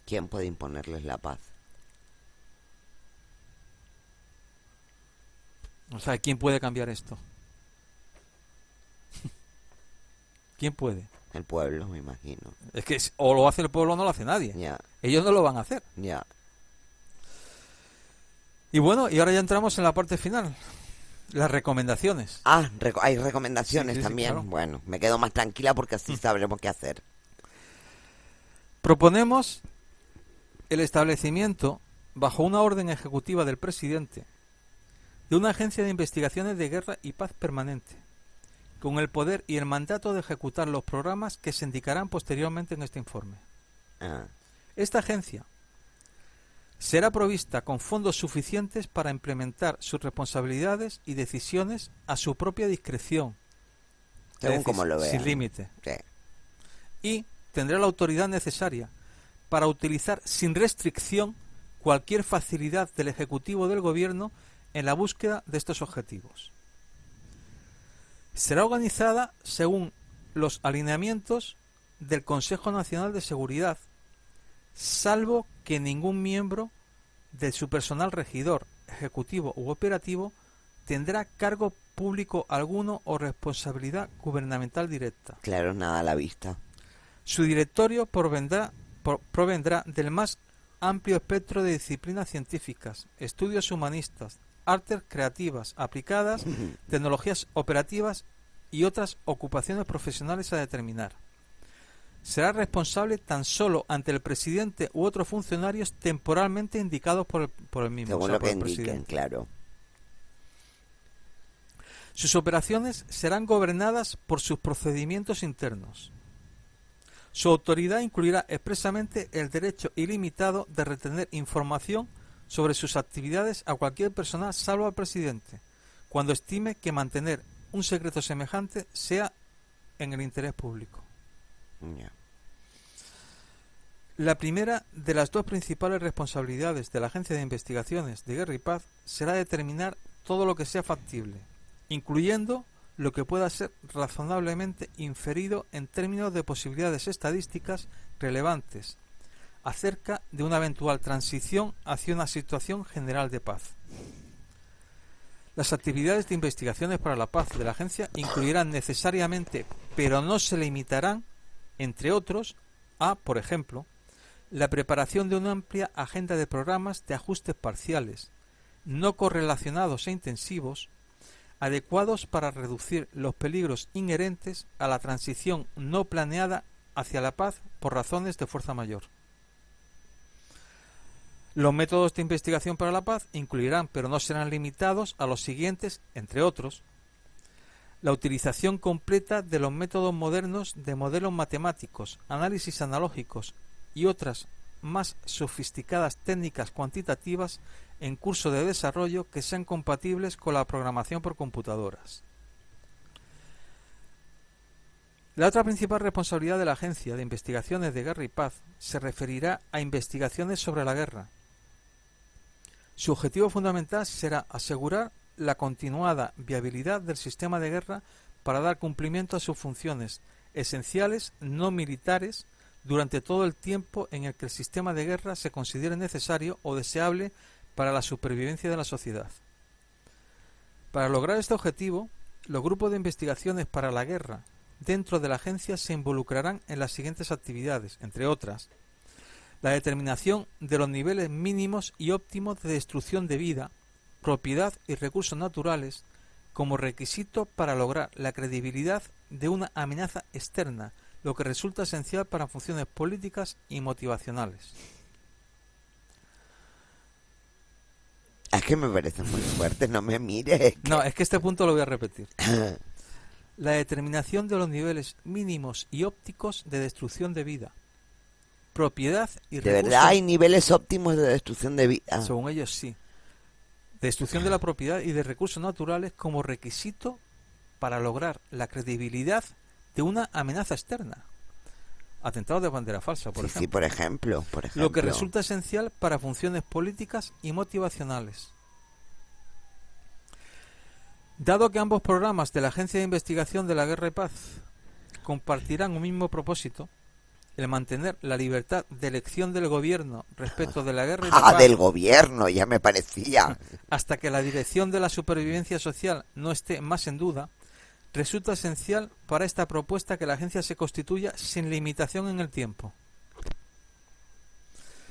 ¿Quién puede imponerles la paz? O sea, ¿quién puede cambiar esto? ¿Quién puede? El pueblo, me imagino. Es que o lo hace el pueblo o no lo hace nadie. Ya. Ellos no lo van a hacer. Ya. Y bueno, y ahora ya entramos en la parte final. Las recomendaciones. Ah, hay recomendaciones también. Claro. Bueno, me quedo más tranquila porque así sabremos qué hacer. Proponemos el establecimiento, bajo una orden ejecutiva del presidente, de una agencia de investigaciones de guerra y paz permanente, con el poder y el mandato de ejecutar los programas que se indicarán posteriormente en este informe. Esta agencia será provista con fondos suficientes para implementar sus responsabilidades y decisiones a su propia discreción, según como lo vean, sin límite. Sí. Y tendrá la autoridad necesaria para utilizar sin restricción cualquier facilidad del Ejecutivo del Gobierno en la búsqueda de estos objetivos. Será organizada según los alineamientos del Consejo Nacional de Seguridad, salvo que ningún miembro de su personal regidor, ejecutivo u operativo tendrá cargo público alguno o responsabilidad gubernamental directa. Claro, nada a la vista. Su directorio provendrá del más amplio espectro de disciplinas científicas, estudios humanistas, artes creativas aplicadas, tecnologías operativas y otras ocupaciones profesionales a determinar. Será responsable tan solo ante el presidente u otros funcionarios temporalmente indicados por el mismo. Según lo que indiquen, claro. Sus operaciones serán gobernadas por sus procedimientos internos. Su autoridad incluirá expresamente el derecho ilimitado de retener información sobre sus actividades a cualquier persona salvo al presidente, cuando estime que mantener un secreto semejante sea en el interés público. Yeah. La primera de las dos principales responsabilidades de la Agencia de Investigaciones de Guerra y Paz será determinar todo lo que sea factible, incluyendo lo que pueda ser razonablemente inferido en términos de posibilidades estadísticas relevantes acerca de una eventual transición hacia una situación general de paz. Las actividades de investigaciones para la paz de la agencia incluirán necesariamente, pero no se limitarán, entre otros, a, por ejemplo, la preparación de una amplia agenda de programas de ajustes parciales, no correlacionados e intensivos, adecuados para reducir los peligros inherentes a la transición no planeada hacia la paz por razones de fuerza mayor. Los métodos de investigación para la paz incluirán, pero no serán limitados, a los siguientes, entre otros: la utilización completa de los métodos modernos de modelos matemáticos, análisis analógicos y otras más sofisticadas técnicas cuantitativas en curso de desarrollo que sean compatibles con la programación por computadoras. La otra principal responsabilidad de la Agencia de Investigaciones de Guerra y Paz se referirá a investigaciones sobre la guerra. Su objetivo fundamental será asegurar la continuada viabilidad del sistema de guerra para dar cumplimiento a sus funciones esenciales no militares durante todo el tiempo en el que el sistema de guerra se considere necesario o deseable para la supervivencia de la sociedad. Para lograr este objetivo, los grupos de investigaciones para la guerra dentro de la agencia se involucrarán en las siguientes actividades, entre otras: la determinación de los niveles mínimos y óptimos de destrucción de vida, propiedad y recursos naturales como requisito para lograr la credibilidad de una amenaza externa, lo que resulta esencial para funciones políticas y motivacionales. Es que me parece muy fuerte, no me mires. No, es que este punto lo voy a repetir. La determinación de los niveles mínimos y ópticos de destrucción de vida, propiedad y recursos... ¿De verdad hay niveles óptimos de destrucción de vida? Según ellos, sí. Destrucción de la propiedad y de recursos naturales como requisito para lograr la credibilidad de una amenaza externa. Atentados de bandera falsa, por ejemplo. Sí, por ejemplo. Lo que resulta esencial para funciones políticas y motivacionales. Dado que ambos programas de la Agencia de Investigación de la Guerra y Paz compartirán un mismo propósito, el mantener la libertad de elección del gobierno respecto de la guerra y la paz, del gobierno, ya me parecía. Hasta que la dirección de la supervivencia social no esté más en duda, resulta esencial para esta propuesta que la agencia se constituya sin limitación en el tiempo.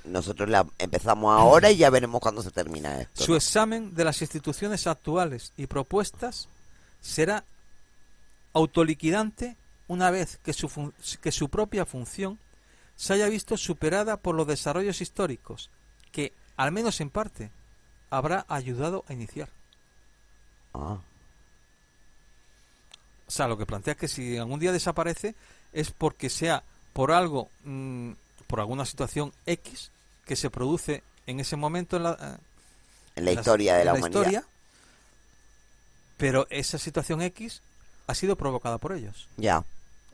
Nosotros la empezamos ahora y ya veremos cuándo se termina esto. Su examen de las instituciones actuales y propuestas será autoliquidante una vez que su propia función se haya visto superada por los desarrollos históricos que, al menos en parte, habrá ayudado a iniciar. Ah. O sea, lo que plantea es que si algún día desaparece es porque sea por algo, por alguna situación X que se produce en ese momento en la historia de la humanidad. Historia, pero esa situación X ha sido provocada por ellos. Ya.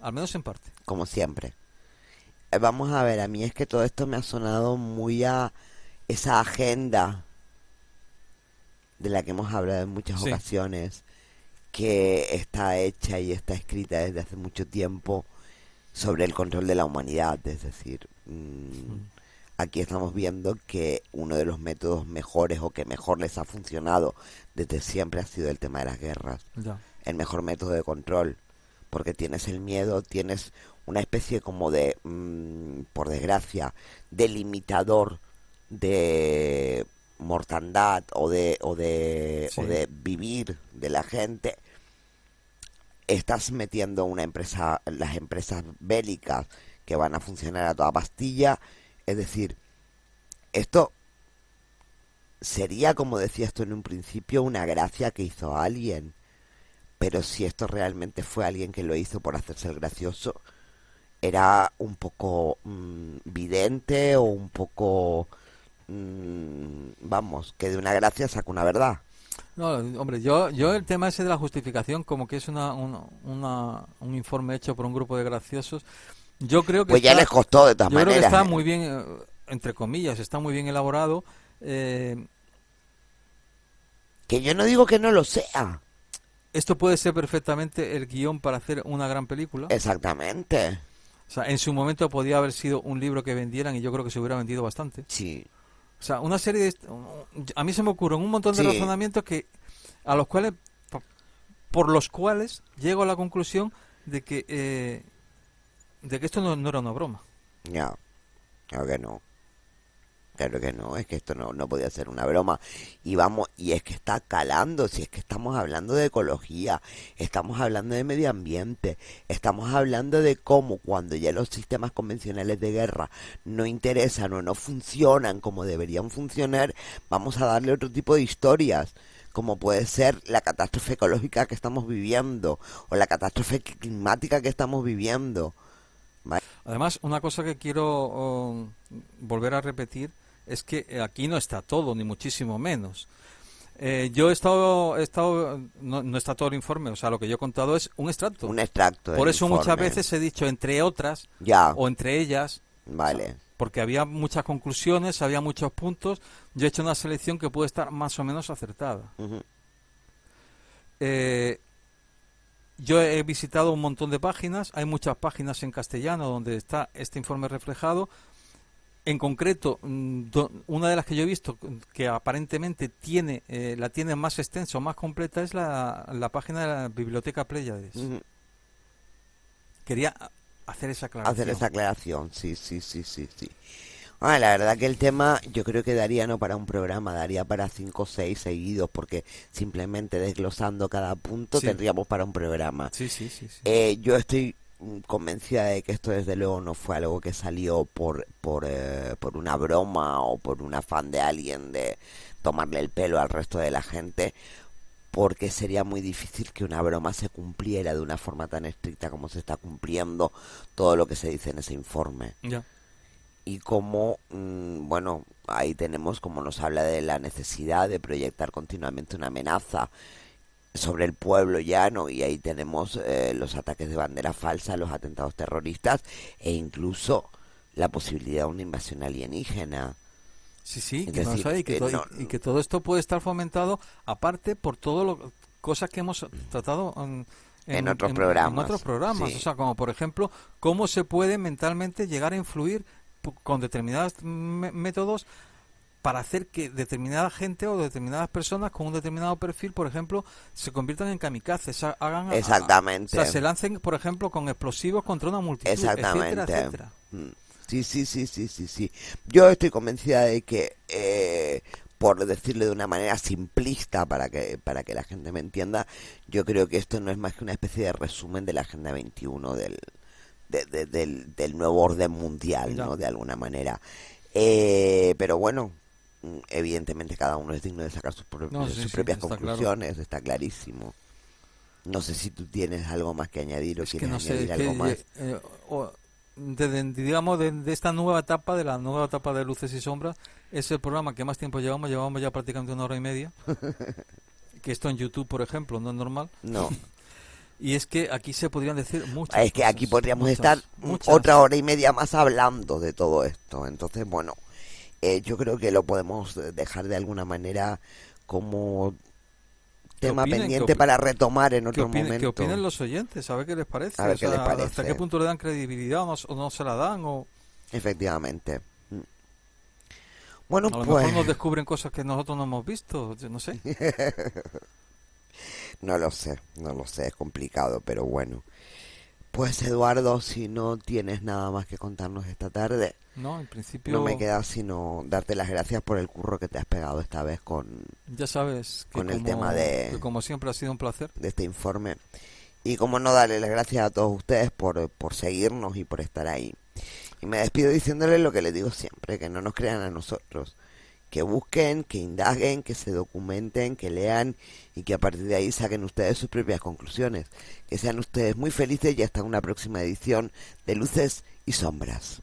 Al menos en parte. Como siempre. Vamos a ver, a mí es que todo esto me ha sonado muy a esa agenda de la que hemos hablado en muchas ocasiones, que está hecha y está escrita desde hace mucho tiempo sobre el control de la humanidad. Es decir, aquí estamos viendo que uno de los métodos mejores o que mejor les ha funcionado desde siempre ha sido el tema de las guerras. Ya. El mejor método de control, porque tienes el miedo, tienes una especie como de, por desgracia, delimitador de mortandad o de vivir de la gente. Estás metiendo una empresa, las empresas bélicas que van a funcionar a toda pastilla. Es decir, esto sería, como decías tú en un principio, una gracia que hizo alguien. Pero si esto realmente fue alguien que lo hizo por hacerse el gracioso, era un poco vidente o un poco, vamos, que de una gracia saca una verdad. No, hombre, yo el tema ese de la justificación, como que es un informe hecho por un grupo de graciosos, yo creo que pues ya les costó de todas maneras. Yo creo que está muy bien, entre comillas, está muy bien elaborado. Que yo no digo que no lo sea. Esto puede ser perfectamente el guión para hacer una gran película. Exactamente. O sea, en su momento podía haber sido un libro que vendieran y yo creo que se hubiera vendido bastante. Sí. O sea, una serie de... A mí se me ocurren un montón de razonamientos a los cuales, por los cuales llego a la conclusión de que esto no era una broma. Ya, claro que no. Claro que no, es que esto no podía ser una broma. Y es que está calando, si es que estamos hablando de ecología, estamos hablando de medio ambiente, estamos hablando de cómo cuando ya los sistemas convencionales de guerra no interesan o no funcionan como deberían funcionar, vamos a darle otro tipo de historias, como puede ser la catástrofe ecológica que estamos viviendo o la catástrofe climática que estamos viviendo. ¿Vale? Además, una cosa que quiero volver a repetir es que aquí no está todo, ni muchísimo menos. Yo he estado no está todo el informe, o sea, lo que yo he contado es un extracto. Un extracto. Por eso muchas veces he dicho entre otras o entre ellas. Vale. O sea, porque había muchas conclusiones, había muchos puntos. Yo he hecho una selección que puede estar más o menos acertada. Uh-huh. Yo he visitado un montón de páginas, hay muchas páginas en castellano donde está este informe reflejado. En concreto, una de las que yo he visto que aparentemente la tiene más extensa o más completa es la página de la Biblioteca Pléyades. Quería hacer esa aclaración. Sí. La verdad que el tema yo creo que daría no para un programa, daría para 5 o 6 seguidos, porque simplemente desglosando cada punto tendríamos para un programa. Sí. Yo estoy convencida de que esto desde luego no fue algo que salió por una broma o por un afán de alguien de tomarle el pelo al resto de la gente, porque sería muy difícil que una broma se cumpliera de una forma tan estricta como se está cumpliendo todo lo que se dice en ese informe. Ya. Y como, bueno, ahí tenemos como nos habla de la necesidad de proyectar continuamente una amenaza sobre el pueblo llano, y ahí tenemos los ataques de bandera falsa, los atentados terroristas e incluso la posibilidad de una invasión alienígena. Sí, que decir, no, y que todo esto puede estar fomentado, aparte, por todo lo cosas que hemos tratado en otros programas. En otros programas, o sea, como por ejemplo, cómo se puede mentalmente llegar a influir con determinados métodos para hacer que determinada gente o determinadas personas con un determinado perfil, por ejemplo, se conviertan en kamikazes, hagan exactamente, o sea, se lancen, por ejemplo, con explosivos contra una multitud, exactamente, etcétera. Sí. Yo estoy convencida de que, por decirlo de una manera simplista para que la gente me entienda, yo creo que esto no es más que una especie de resumen de la Agenda 21 del nuevo orden mundial, ¿no? De alguna manera. Pero bueno, evidentemente cada uno es digno de sacar sus propias conclusiones, claro. Está clarísimo. No sé si tú tienes algo más que añadir o quieres añadir algo más. Digamos, de esta nueva etapa, de la nueva etapa de Luces y Sombras, es el programa que más tiempo llevamos ya prácticamente 1 hora y media. Que esto en YouTube, por ejemplo, no es normal. No. Y es que aquí se podrían decir muchas Es que cosas, aquí podríamos estar otra hora y media más hablando de todo esto. Entonces, bueno, yo creo que lo podemos dejar de alguna manera como tema pendiente para retomar en otro momento. ¿Qué opinan los oyentes? A ver qué les parece. A ver qué les parece. ¿Hasta qué punto le dan credibilidad o no se la dan? Efectivamente. Bueno, a lo mejor nos descubren cosas que nosotros no hemos visto, no sé. No lo sé, es complicado, pero bueno. Pues Eduardo, si no tienes nada más que contarnos esta tarde, no, en principio no me queda sino darte las gracias por el curro que te has pegado esta vez con, ya sabes, que con el tema de, que como siempre ha sido un placer, de este informe. Y como no, darle las gracias a todos ustedes por seguirnos y por estar ahí. Y me despido diciéndoles lo que les digo siempre, que no nos crean a nosotros, que busquen, que indaguen, que se documenten, que lean y que a partir de ahí saquen ustedes sus propias conclusiones. Que sean ustedes muy felices y hasta una próxima edición de Luces y Sombras.